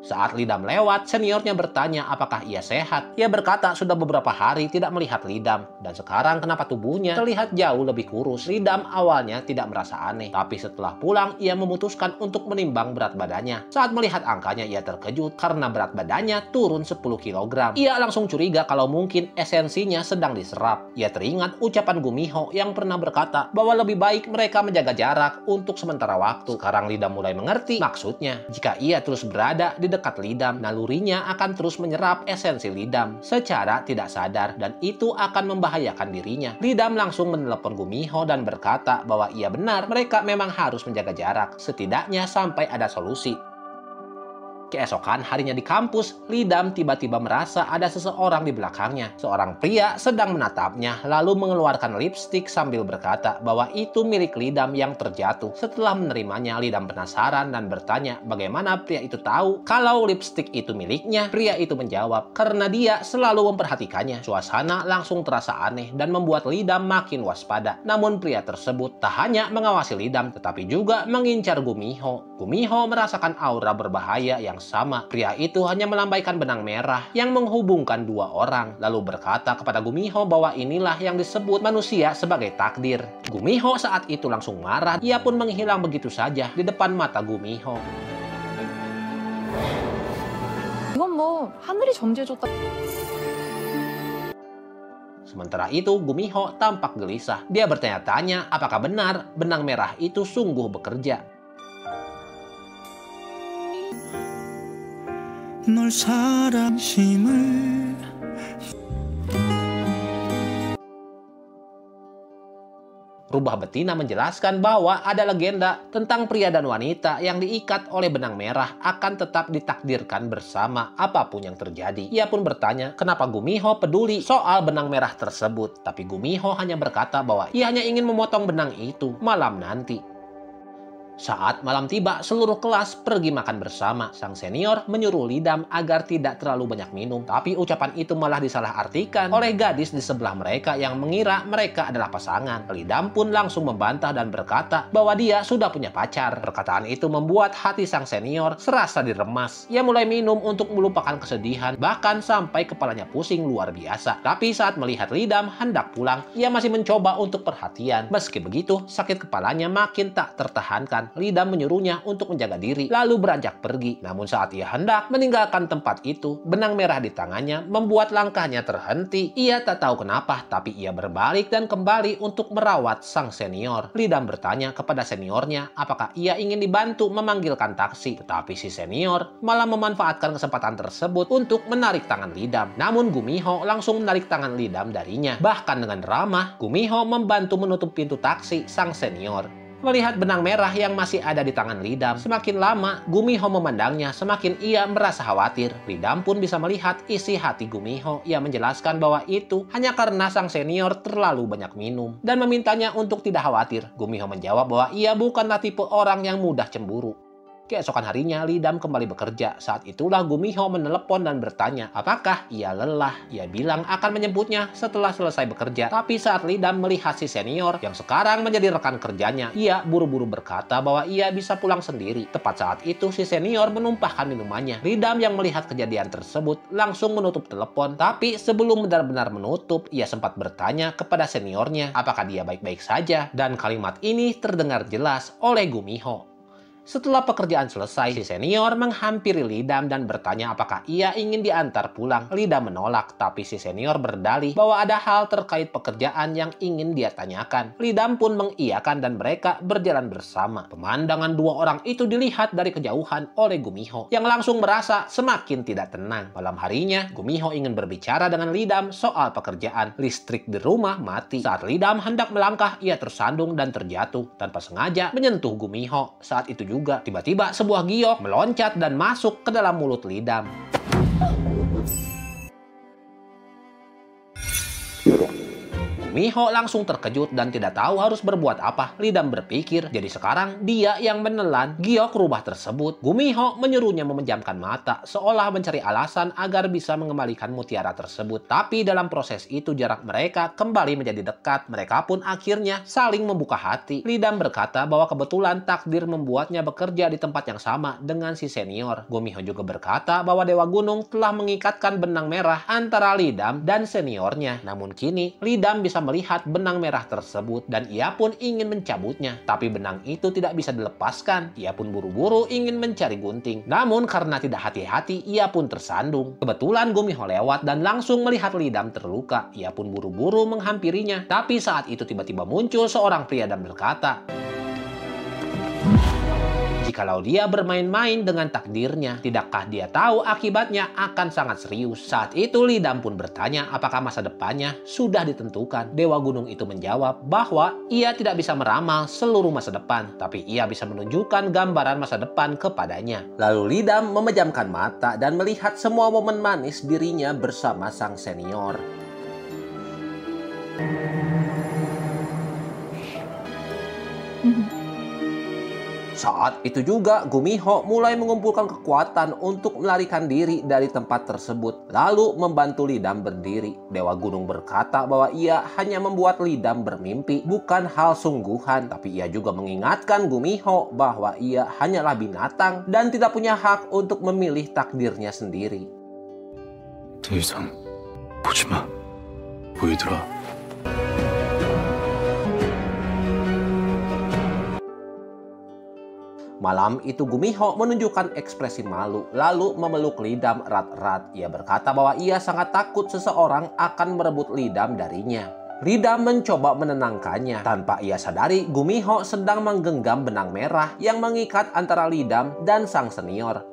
S1: Saat Lidam lewat, seniornya bertanya apakah ia sehat. Ia berkata sudah beberapa hari tidak melihat Lidam, dan sekarang kenapa tubuhnya terlihat jauh lebih kurus. Lidam awalnya tidak merasa aneh, tapi setelah pulang ia memutuskan untuk menimbang berat badannya. Saat melihat angkanya ia terkejut karena berat badannya turun 10 kg. Ia langsung curiga kalau mungkin esensinya sedang diserap. Ia teringat ucapan Gumiho yang pernah berkata bahwa lebih baik mereka menjaga jarak untuk sementara waktu. Sekarang Lidam mulai mengerti maksudnya. Jika ia terus berada di dekat Lidam, nalurinya akan terus menyerap esensi Lidam secara tidak sadar dan itu akan membahayakan dirinya. Lidam langsung menelepon Gumiho dan berkata bahwa ia benar, mereka memang harus menjaga jarak, setidaknya sampai ada solusi. Keesokan harinya di kampus, Lidam tiba-tiba merasa ada seseorang di belakangnya. Seorang pria sedang menatapnya, lalu mengeluarkan lipstik sambil berkata bahwa itu milik Lidam yang terjatuh. Setelah menerimanya, Lidam penasaran dan bertanya bagaimana pria itu tahu kalau lipstik itu miliknya. Pria itu menjawab karena dia selalu memperhatikannya. Suasana langsung terasa aneh dan membuat Lidam makin waspada. Namun pria tersebut tak hanya mengawasi Lidam, tetapi juga mengincar Gumiho. Gumiho merasakan aura berbahaya yang sama. Pria itu hanya melambaikan benang merah yang menghubungkan dua orang, lalu berkata kepada Gumiho bahwa inilah yang disebut manusia sebagai takdir. Gumiho saat itu langsung marah. Ia pun menghilang begitu saja di depan mata Gumiho.
S3: 이건 뭐 하늘이 점지해줬다.
S1: Sementara itu, Gumiho tampak gelisah. Dia bertanya-tanya apakah benar benang merah itu sungguh bekerja. Rubah betina menjelaskan bahwa ada legenda tentang pria dan wanita yang diikat oleh benang merah akan tetap ditakdirkan bersama apapun yang terjadi. Ia pun bertanya kenapa Gumiho peduli soal benang merah tersebut. Tapi Gumiho hanya berkata bahwa ia hanya ingin memotong benang itu malam nanti. Saat malam tiba, seluruh kelas pergi makan bersama. Sang senior menyuruh Lidam agar tidak terlalu banyak minum. Tapi ucapan itu malah disalahartikan oleh gadis di sebelah mereka yang mengira mereka adalah pasangan. Lidam pun langsung membantah dan berkata bahwa dia sudah punya pacar. Perkataan itu membuat hati sang senior serasa diremas. Ia mulai minum untuk melupakan kesedihan, bahkan sampai kepalanya pusing luar biasa. Tapi saat melihat Lidam hendak pulang, ia masih mencoba untuk perhatian. Meski begitu, sakit kepalanya makin tak tertahankan. Lidam menyuruhnya untuk menjaga diri, lalu beranjak pergi. Namun saat ia hendak meninggalkan tempat itu, benang merah di tangannya membuat langkahnya terhenti. Ia tak tahu kenapa, tapi ia berbalik dan kembali untuk merawat sang senior. Lidam bertanya kepada seniornya apakah ia ingin dibantu memanggilkan taksi. Tetapi si senior malah memanfaatkan kesempatan tersebut untuk menarik tangan Lidam. Namun Gumiho langsung menarik tangan Lidam darinya. Bahkan dengan ramah, Gumiho membantu menutup pintu taksi sang senior. Melihat benang merah yang masih ada di tangan Lidam, semakin lama Gumiho memandangnya, semakin ia merasa khawatir. Lidam pun bisa melihat isi hati Gumiho. Ia menjelaskan bahwa itu hanya karena sang senior terlalu banyak minum dan memintanya untuk tidak khawatir. Gumiho menjawab bahwa ia bukanlah tipe orang yang mudah cemburu. Keesokan harinya, Lidam kembali bekerja. Saat itulah Gumiho menelepon dan bertanya apakah ia lelah. Ia bilang akan menjemputnya setelah selesai bekerja. Tapi saat Lidam melihat si senior yang sekarang menjadi rekan kerjanya, ia buru-buru berkata bahwa ia bisa pulang sendiri. Tepat saat itu, si senior menumpahkan minumannya. Lidam yang melihat kejadian tersebut langsung menutup telepon. Tapi sebelum benar-benar menutup, ia sempat bertanya kepada seniornya apakah dia baik-baik saja. Dan kalimat ini terdengar jelas oleh Gumiho. Setelah pekerjaan selesai, si senior menghampiri Lidam dan bertanya apakah ia ingin diantar pulang. Lidam menolak, tapi si senior berdalih bahwa ada hal terkait pekerjaan yang ingin dia tanyakan. Lidam pun mengiyakan dan mereka berjalan bersama. Pemandangan dua orang itu dilihat dari kejauhan oleh Gumiho, yang langsung merasa semakin tidak tenang. Malam harinya, Gumiho ingin berbicara dengan Lidam soal pekerjaan. Listrik di rumah mati. Saat Lidam hendak melangkah, ia tersandung dan terjatuh tanpa sengaja menyentuh Gumiho. Saat itu juga, tiba-tiba sebuah giok meloncat dan masuk ke dalam mulut Lidam. Gumiho langsung terkejut dan tidak tahu harus berbuat apa. Lidam berpikir, jadi sekarang dia yang menelan giok rubah tersebut. Gumiho menyuruhnya memejamkan mata, seolah mencari alasan agar bisa mengembalikan mutiara tersebut. Tapi dalam proses itu jarak mereka kembali menjadi dekat. Mereka pun akhirnya saling membuka hati. Lidam berkata bahwa kebetulan takdir membuatnya bekerja di tempat yang sama dengan si senior. Gumiho juga berkata bahwa Dewa Gunung telah mengikatkan benang merah antara Lidam dan seniornya. Namun kini Lidam bisa melihat benang merah tersebut dan ia pun ingin mencabutnya. Tapi benang itu tidak bisa dilepaskan. Ia pun buru-buru ingin mencari gunting. Namun karena tidak hati-hati, ia pun tersandung. Kebetulan Gumiho lewat dan langsung melihat Lidam terluka. Ia pun buru-buru menghampirinya. Tapi saat itu tiba-tiba muncul seorang pria dan berkata, jikalau dia bermain-main dengan takdirnya, tidakkah dia tahu akibatnya akan sangat serius? Saat itu Lidam pun bertanya apakah masa depannya sudah ditentukan. Dewa Gunung itu menjawab bahwa ia tidak bisa meramal seluruh masa depan, tapi ia bisa menunjukkan gambaran masa depan kepadanya. Lalu Lidam memejamkan mata dan melihat semua momen manis dirinya bersama sang senior. Saat itu juga Gumiho mulai mengumpulkan kekuatan untuk melarikan diri dari tempat tersebut, lalu membantu Lidam berdiri. Dewa Gunung berkata bahwa ia hanya membuat Lidam bermimpi, bukan hal sungguhan. Tapi ia juga mengingatkan Gumiho bahwa ia hanyalah binatang dan tidak punya hak untuk memilih takdirnya sendiri.
S6: 더 이상 보지 마. 보이더라.
S1: Malam itu Gumiho menunjukkan ekspresi malu, lalu memeluk Lidam erat-erat. Ia berkata bahwa ia sangat takut seseorang akan merebut Lidam darinya. Lidam mencoba menenangkannya. Tanpa ia sadari, Gumiho sedang menggenggam benang merah yang mengikat antara Lidam dan sang senior.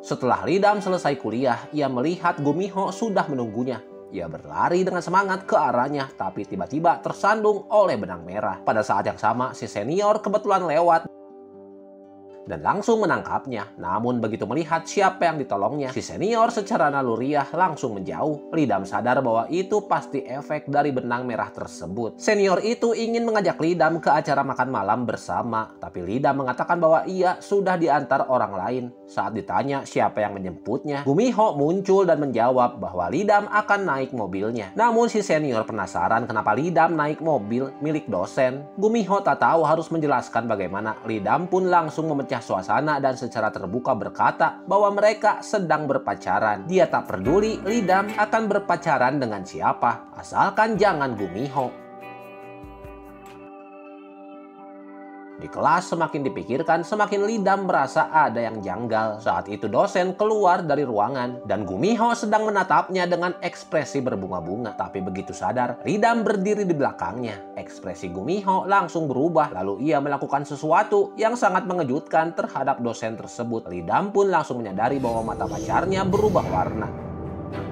S1: Setelah Lidam selesai kuliah, ia melihat Gumiho sudah menunggunya. Ia berlari dengan semangat ke arahnya, tapi tiba-tiba tersandung oleh benang merah. Pada saat yang sama, si senior kebetulan lewat dan langsung menangkapnya. Namun begitu melihat siapa yang ditolongnya, si senior secara naluriah langsung menjauh. Lidam sadar bahwa itu pasti efek dari benang merah tersebut. Senior itu ingin mengajak Lidam ke acara makan malam bersama, tapi Lidam mengatakan bahwa ia sudah diantar orang lain. Saat ditanya siapa yang menjemputnya, Gumiho muncul dan menjawab bahwa Lidam akan naik mobilnya. Namun si senior penasaran kenapa Lidam naik mobil milik dosen. Gumiho tak tahu harus menjelaskan bagaimana. Lidam pun langsung memecah suasana dan secara terbuka berkata bahwa mereka sedang berpacaran. Dia tak peduli Lidam akan berpacaran dengan siapa, asalkan jangan Gumiho. Di kelas semakin dipikirkan, semakin Lidam merasa ada yang janggal. Saat itu dosen keluar dari ruangan dan Gumiho sedang menatapnya dengan ekspresi berbunga-bunga. Tapi begitu sadar, Lidam berdiri di belakangnya. Ekspresi Gumiho langsung berubah, lalu ia melakukan sesuatu yang sangat mengejutkan terhadap dosen tersebut. Lidam pun langsung menyadari bahwa mata pacarnya berubah warna.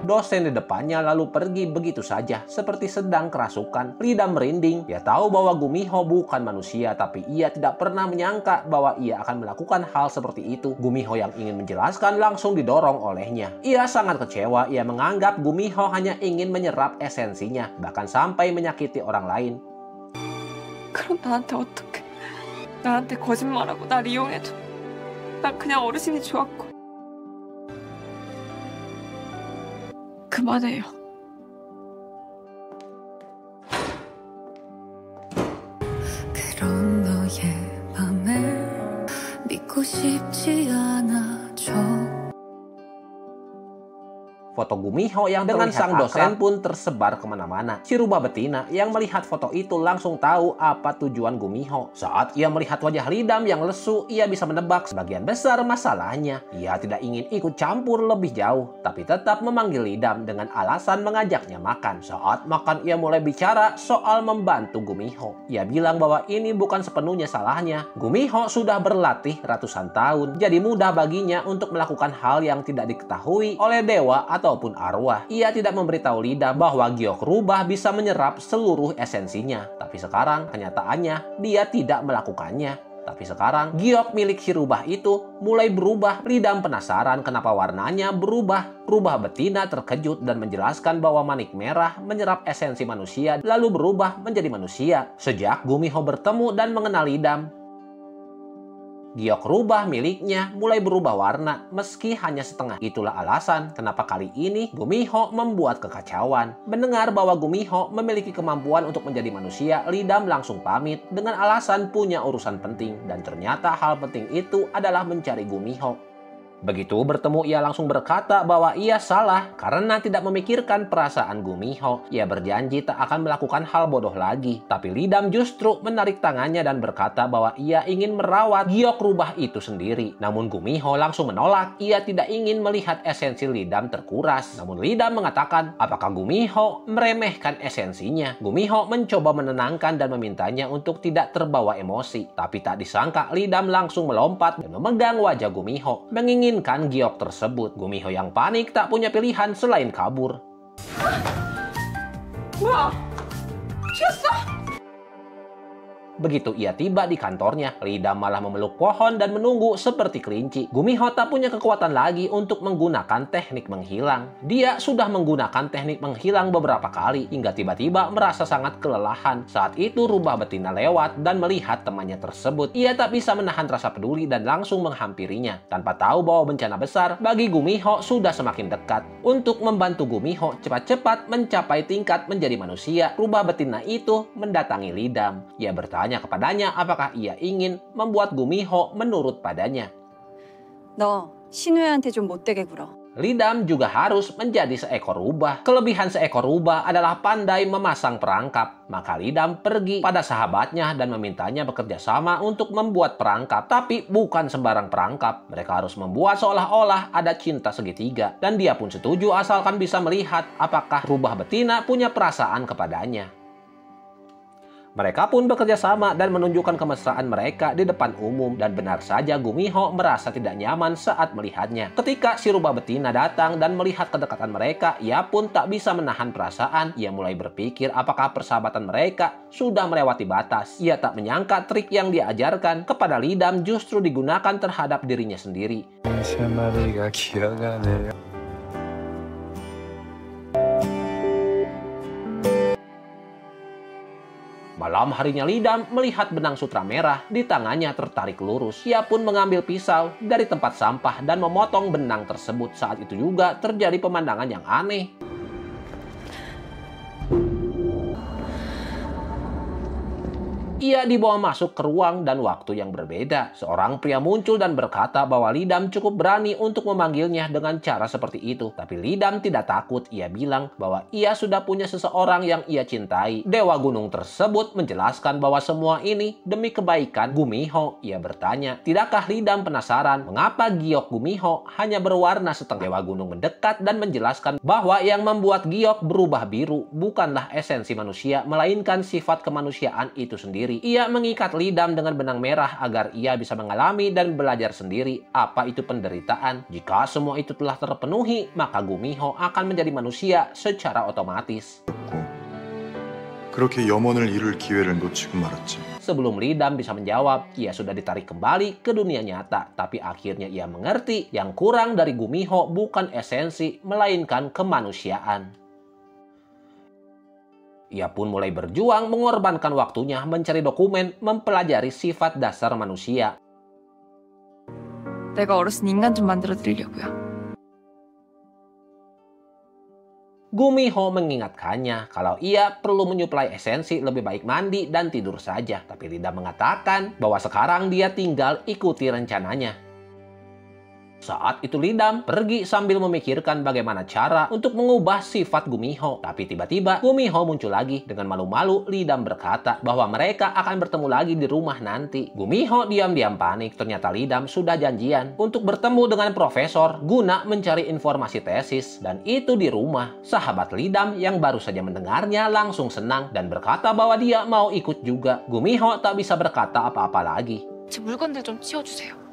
S1: Dosen di depannya lalu pergi begitu saja, seperti sedang kerasukan. Lidam merinding. Dia tahu bahwa Gumiho bukan manusia, tapi ia tidak pernah menyangka bahwa ia akan melakukan hal seperti itu. Gumiho yang ingin menjelaskan langsung didorong olehnya. Ia sangat kecewa. Ia menganggap Gumiho hanya ingin menyerap esensinya, bahkan sampai menyakiti orang lain.
S3: 그럼 나한테 어떡해? 나한테 거짓말하고 날 이용해줘. 난 그냥 어르신이 좋았고. 그만해요.
S7: 그런 너의 맘을 믿고 싶지 않아져.
S1: Foto Gumiho yang dengan sang dosen pun tersebar kemana-mana. Si rubah betina yang melihat foto itu langsung tahu apa tujuan Gumiho. Saat ia melihat wajah Lidam yang lesu, ia bisa menebak sebagian besar masalahnya. Ia tidak ingin ikut campur lebih jauh, tapi tetap memanggil Lidam dengan alasan mengajaknya makan. Saat makan ia mulai bicara soal membantu Gumiho. Ia bilang bahwa ini bukan sepenuhnya salahnya. Gumiho sudah berlatih ratusan tahun, jadi mudah baginya untuk melakukan hal yang tidak diketahui oleh dewa ataupun arwah. Ia tidak memberitahu Lidam bahwa giok rubah bisa menyerap seluruh esensinya. Tapi sekarang kenyataannya dia tidak melakukannya. Tapi sekarang giok milik si rubah itu mulai berubah. Lidam penasaran kenapa warnanya berubah. Rubah betina terkejut dan menjelaskan bahwa manik merah menyerap esensi manusia lalu berubah menjadi manusia. Sejak Gumiho bertemu dan mengenal Lidam, giok rubah miliknya mulai berubah warna meski hanya setengah. Itulah alasan kenapa kali ini Gumiho membuat kekacauan. Mendengar bahwa Gumiho memiliki kemampuan untuk menjadi manusia, Lidam langsung pamit dengan alasan punya urusan penting. Dan ternyata hal penting itu adalah mencari Gumiho. Begitu bertemu, ia langsung berkata bahwa ia salah karena tidak memikirkan perasaan Gumiho. Ia berjanji tak akan melakukan hal bodoh lagi. Tapi Lidam justru menarik tangannya dan berkata bahwa ia ingin merawat giok rubah itu sendiri. Namun Gumiho langsung menolak. Ia tidak ingin melihat esensi Lidam terkuras. Namun Lidam mengatakan apakah Gumiho meremehkan esensinya. Gumiho mencoba menenangkan dan memintanya untuk tidak terbawa emosi. Tapi tak disangka Lidam langsung melompat dan memegang wajah Gumiho, menginginkan giok tersebut. Gumiho yang panik tak punya pilihan selain kabur.
S3: 뭐야? 미쳤어?
S1: Begitu ia tiba di kantornya, Lidam malah memeluk pohon dan menunggu seperti kelinci. Gumiho tak punya kekuatan lagi untuk menggunakan teknik menghilang. Dia sudah menggunakan teknik menghilang beberapa kali hingga tiba-tiba merasa sangat kelelahan. Saat itu rubah betina lewat dan melihat temannya tersebut. Ia tak bisa menahan rasa peduli dan langsung menghampirinya. Tanpa tahu bahwa bencana besar bagi Gumiho sudah semakin dekat. Untuk membantu Gumiho cepat-cepat mencapai tingkat menjadi manusia, rubah betina itu mendatangi Lidam. Ia bertanya kepadanya apakah ia ingin membuat Gumiho menurut padanya.
S4: 너 신우야한테 좀 못되게 굴어.
S1: Lidam juga harus menjadi seekor rubah. Kelebihan seekor rubah adalah pandai memasang perangkap. Maka Lidam pergi pada sahabatnya dan memintanya bekerja sama untuk membuat perangkap. Tapi bukan sembarang perangkap. Mereka harus membuat seolah-olah ada cinta segitiga. Dan dia pun setuju asalkan bisa melihat apakah rubah betina punya perasaan kepadanya. Mereka pun bekerja sama dan menunjukkan kemesraan mereka di depan umum. Dan benar saja Gumiho merasa tidak nyaman saat melihatnya. Ketika si rubah betina datang dan melihat kedekatan mereka, ia pun tak bisa menahan perasaan. Ia mulai berpikir apakah persahabatan mereka sudah melewati batas. Ia tak menyangka trik yang dia ajarkan kepada Lidam justru digunakan terhadap dirinya sendiri. Malam harinya Lidam melihat benang sutra merah di tangannya tertarik lurus. Ia pun mengambil pisau dari tempat sampah dan memotong benang tersebut. Saat itu juga terjadi pemandangan yang aneh. Ia dibawa masuk ke ruang dan waktu yang berbeda. Seorang pria muncul dan berkata bahwa Lidam cukup berani untuk memanggilnya dengan cara seperti itu. Tapi Lidam tidak takut. Ia bilang bahwa ia sudah punya seseorang yang ia cintai. Dewa gunung tersebut menjelaskan bahwa semua ini demi kebaikan Gumiho. Ia bertanya, tidakkah Lidam penasaran mengapa giok Gumiho hanya berwarna setengah? Dewa gunung mendekat dan menjelaskan bahwa yang membuat giok berubah biru bukanlah esensi manusia, melainkan sifat kemanusiaan itu sendiri. Ia mengikat Lidam dengan benang merah agar ia bisa mengalami dan belajar sendiri apa itu penderitaan. Jika semua itu telah terpenuhi, maka Gumiho akan menjadi manusia secara otomatis.
S8: 그렇게 염원을 이룰 기회를 놓치고 말았지.
S1: Sebelum Lidam bisa menjawab, ia sudah ditarik kembali ke dunia nyata. Tapi akhirnya ia mengerti yang kurang dari Gumiho bukan esensi, melainkan kemanusiaan. Ia pun mulai berjuang mengorbankan waktunya mencari dokumen, mempelajari sifat dasar manusia.
S3: 내가 어르신 인간 좀 만들어 드리려고요.
S1: Gumiho mengingatkannya kalau ia perlu menyuplai esensi lebih baik mandi dan tidur saja. Tapi Lidam mengatakan bahwa sekarang dia tinggal ikuti rencananya. Saat itu Lidam pergi sambil memikirkan bagaimana cara untuk mengubah sifat Gumiho. Tapi tiba-tiba Gumiho muncul lagi. Dengan malu-malu Lidam berkata bahwa mereka akan bertemu lagi di rumah nanti. Gumiho diam-diam panik. Ternyata Lidam sudah janjian untuk bertemu dengan profesor guna mencari informasi tesis. Dan itu di rumah. Sahabat Lidam yang baru saja mendengarnya langsung senang dan berkata bahwa dia mau ikut juga. Gumiho tak bisa berkata apa-apa lagi.
S3: 제 물건들 좀 치워주세요.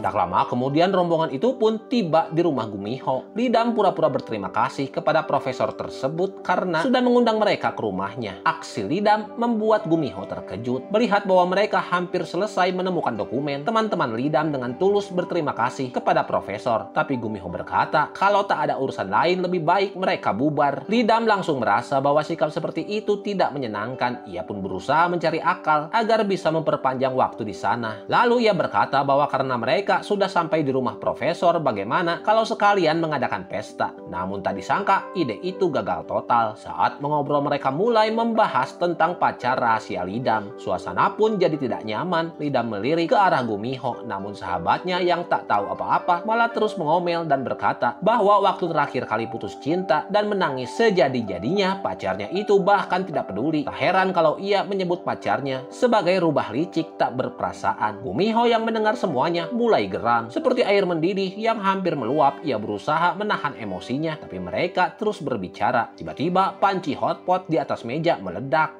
S1: Tak lama kemudian rombongan itu pun tiba di rumah Gumiho. Lidam pura-pura berterima kasih kepada profesor tersebut karena sudah mengundang mereka ke rumahnya. Aksi Lidam membuat Gumiho terkejut. Melihat bahwa mereka hampir selesai menemukan dokumen, teman-teman Lidam dengan tulus berterima kasih kepada profesor. Tapi Gumiho berkata kalau tak ada urusan lain lebih baik mereka bubar. Lidam langsung merasa bahwa sikap seperti itu tidak menyenangkan. Ia pun berusaha mencari akal agar bisa memperpanjang waktu di sana. Lalu ia berkata bahwa karena mereka sudah sampai di rumah profesor, bagaimana kalau sekalian mengadakan pesta. Namun tak disangka ide itu gagal total. Saat mengobrol mereka mulai membahas tentang pacar rahasia Lidam. Suasana pun jadi tidak nyaman. Lidam melirik ke arah Gumiho, namun sahabatnya yang tak tahu apa-apa malah terus mengomel dan berkata bahwa waktu terakhir kali putus cinta dan menangis sejadi-jadinya pacarnya itu bahkan tidak peduli. Tak heran kalau ia menyebut pacarnya sebagai rubah licik tak berperasaan. Gumiho yang mendengar semuanya mulai geram. Seperti air mendidih yang hampir meluap, ia berusaha menahan emosinya, tapi mereka terus berbicara. Tiba-tiba panci hotpot di atas meja meledak.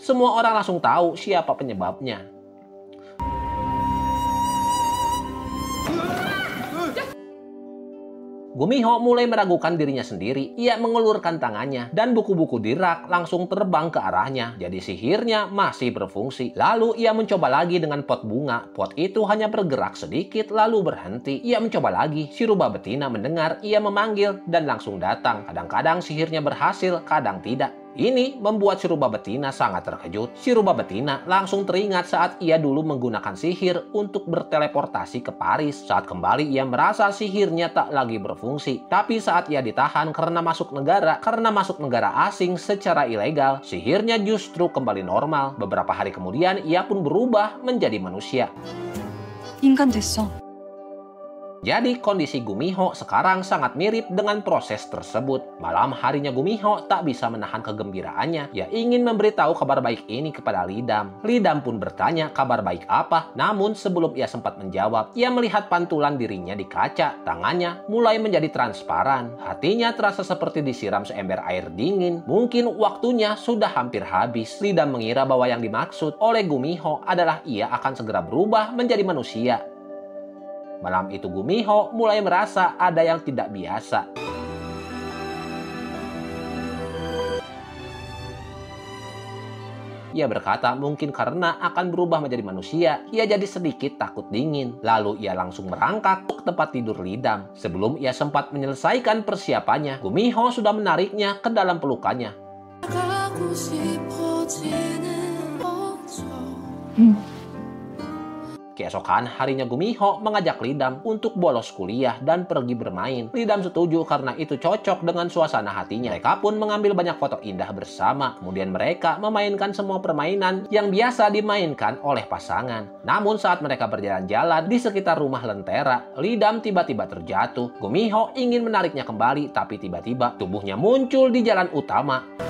S1: Semua orang langsung tahu siapa penyebabnya. Gumiho mulai meragukan dirinya sendiri. Ia mengulurkan tangannya dan buku-buku di rak langsung terbang ke arahnya. Jadi sihirnya masih berfungsi. Lalu ia mencoba lagi dengan pot bunga. Pot itu hanya bergerak sedikit lalu berhenti. Ia mencoba lagi. Si rubah betina mendengar ia memanggil dan langsung datang. Kadang-kadang sihirnya berhasil, kadang tidak. Ini membuat si rubah betina sangat terkejut. Si rubah betina langsung teringat saat ia dulu menggunakan sihir untuk berteleportasi ke Paris. Saat kembali ia merasa sihirnya tak lagi berfungsi. Tapi saat ia ditahan karena masuk negara asing secara ilegal, sihirnya justru kembali normal. Beberapa hari kemudian ia pun berubah menjadi manusia.
S3: 인간 됐어.
S1: Jadi kondisi Gumiho sekarang sangat mirip dengan proses tersebut. Malam harinya Gumiho tak bisa menahan kegembiraannya. Ia ingin memberitahu kabar baik ini kepada Lidam. Lidam pun bertanya kabar baik apa. Namun sebelum ia sempat menjawab, ia melihat pantulan dirinya di kaca. Tangannya mulai menjadi transparan. Hatinya terasa seperti disiram seember air dingin. Mungkin waktunya sudah hampir habis. Lidam mengira bahwa yang dimaksud oleh Gumiho adalah ia akan segera berubah menjadi manusia. Malam itu Gumiho mulai merasa ada yang tidak biasa. Ia berkata mungkin karena akan berubah menjadi manusia, ia jadi sedikit takut dingin. Lalu ia langsung merangkak ke tempat tidur Lidam. Sebelum ia sempat menyelesaikan persiapannya, Gumiho sudah menariknya ke dalam pelukannya. Keesokan harinya Gumiho mengajak Lidam untuk bolos kuliah dan pergi bermain. Lidam setuju karena itu cocok dengan suasana hatinya. Mereka pun mengambil banyak foto indah bersama. Kemudian mereka memainkan semua permainan yang biasa dimainkan oleh pasangan. Namun saat mereka berjalan-jalan di sekitar rumah Lentera, Lidam tiba-tiba terjatuh. Gumiho ingin menariknya kembali, tapi tiba-tiba tubuhnya muncul di jalan utama.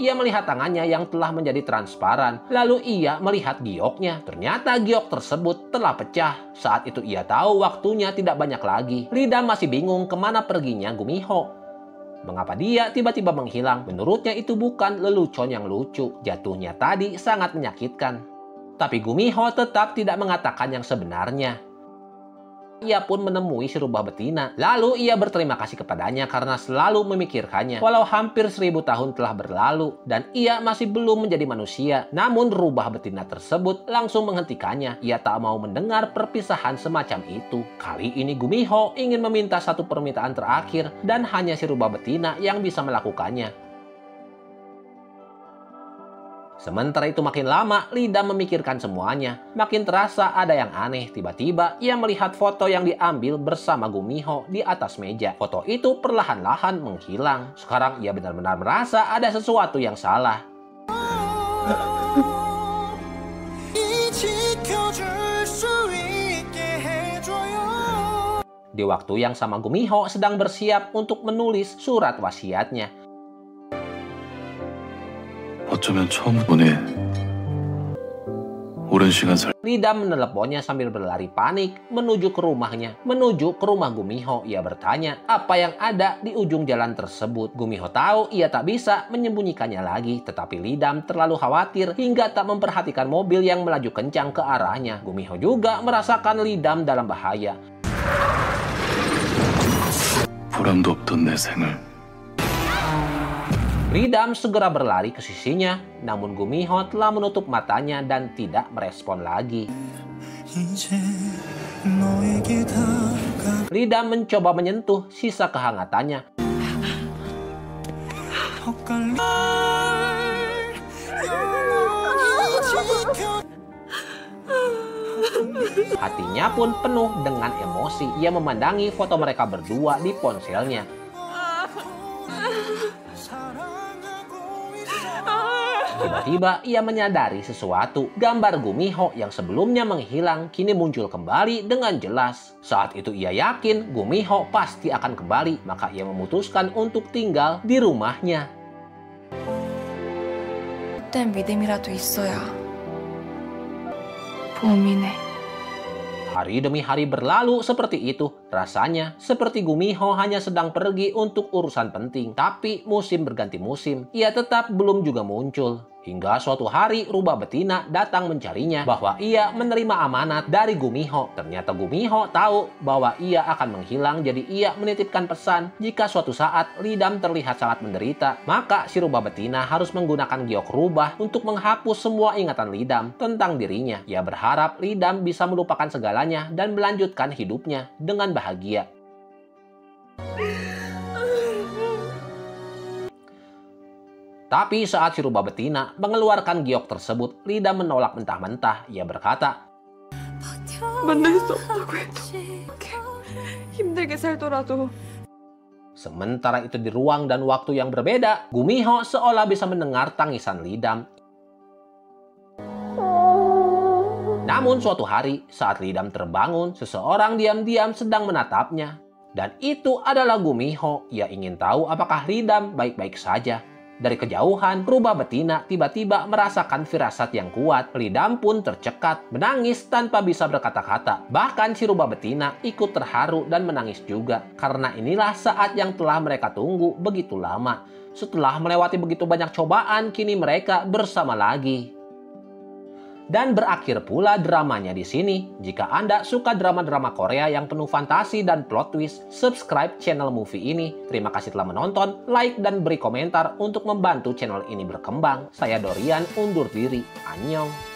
S1: Ia melihat tangannya yang telah menjadi transparan. Lalu ia melihat gioknya. Ternyata giok tersebut telah pecah. Saat itu ia tahu waktunya tidak banyak lagi. Lidam masih bingung kemana perginya Gumiho. Mengapa dia tiba-tiba menghilang? Menurutnya itu bukan lelucon yang lucu. Jatuhnya tadi sangat menyakitkan. Tapi Gumiho tetap tidak mengatakan yang sebenarnya. Ia pun menemui si rubah betina. Lalu ia berterima kasih kepadanya karena selalu memikirkannya. Walau hampir 1000 tahun telah berlalu dan ia masih belum menjadi manusia. Namun rubah betina tersebut langsung menghentikannya. Ia tak mau mendengar perpisahan semacam itu. Kali ini Gumiho ingin meminta satu permintaan terakhir dan hanya si rubah betina yang bisa melakukannya. Sementara itu makin lama, Lidam memikirkan semuanya. Makin terasa ada yang aneh. Tiba-tiba ia melihat foto yang diambil bersama Gumiho di atas meja. Foto itu perlahan-lahan menghilang. Sekarang ia benar-benar merasa ada sesuatu yang salah. Di waktu yang sama Gumiho sedang bersiap untuk menulis surat wasiatnya.
S6: 어쩌면 처음 보네. 오랜 시간
S1: Lidam meneleponnya sambil berlari panik menuju ke rumahnya. Menuju ke rumah Gumiho, ia bertanya apa yang ada di ujung jalan tersebut. Gumiho tahu ia tak bisa menyembunyikannya lagi, tetapi Lidam terlalu khawatir hingga tak memperhatikan mobil yang melaju kencang ke arahnya. Gumiho juga merasakan Lidam dalam bahaya.
S6: 보람도 없던 내 생을
S1: Lidam segera berlari ke sisinya, namun Gumiho telah menutup matanya dan tidak merespon lagi. Lidam mencoba menyentuh sisa kehangatannya. Hatinya pun penuh dengan emosi. Ia memandangi foto mereka berdua di ponselnya. Tiba-tiba ia menyadari sesuatu. Gambar Gumiho yang sebelumnya menghilang kini muncul kembali dengan jelas. Saat itu ia yakin Gumiho pasti akan kembali, maka ia memutuskan untuk tinggal di rumahnya.
S3: 믿음이라도 있어야 봄이네.
S1: Hari demi hari berlalu seperti itu. Rasanya seperti Gumiho hanya sedang pergi untuk urusan penting. Tapi musim berganti musim, ia tetap belum juga muncul. Hingga suatu hari rubah betina datang mencarinya bahwa ia menerima amanat dari Gumiho. Ternyata Gumiho tahu bahwa ia akan menghilang, jadi ia menitipkan pesan jika suatu saat Lidam terlihat sangat menderita, maka si rubah betina harus menggunakan giok rubah untuk menghapus semua ingatan Lidam tentang dirinya. Ia berharap Lidam bisa melupakan segalanya dan melanjutkan hidupnya dengan bahagia. Tapi saat si rubah betina mengeluarkan giok tersebut, Lidam menolak mentah-mentah. Ia berkata,
S3: 만날 수 없다고 해도 힘들게 살더라도
S1: sementara itu di ruang dan waktu yang berbeda, Gumiho seolah bisa mendengar tangisan Lidam. Namun suatu hari saat Lidam terbangun, seseorang diam-diam sedang menatapnya. Dan itu adalah Gumiho. Ia ingin tahu apakah Lidam baik-baik saja. Dari kejauhan, rubah betina tiba-tiba merasakan firasat yang kuat. Lidam pun tercekat, menangis tanpa bisa berkata-kata. Bahkan si rubah betina ikut terharu dan menangis juga. Karena inilah saat yang telah mereka tunggu begitu lama. Setelah melewati begitu banyak cobaan, kini mereka bersama lagi. Dan berakhir pula dramanya di sini. Jika Anda suka drama-drama Korea yang penuh fantasi dan plot twist, subscribe channel Movie ini. Terima kasih telah menonton, like dan beri komentar untuk membantu channel ini berkembang. Saya Dorian undur diri. Annyeong.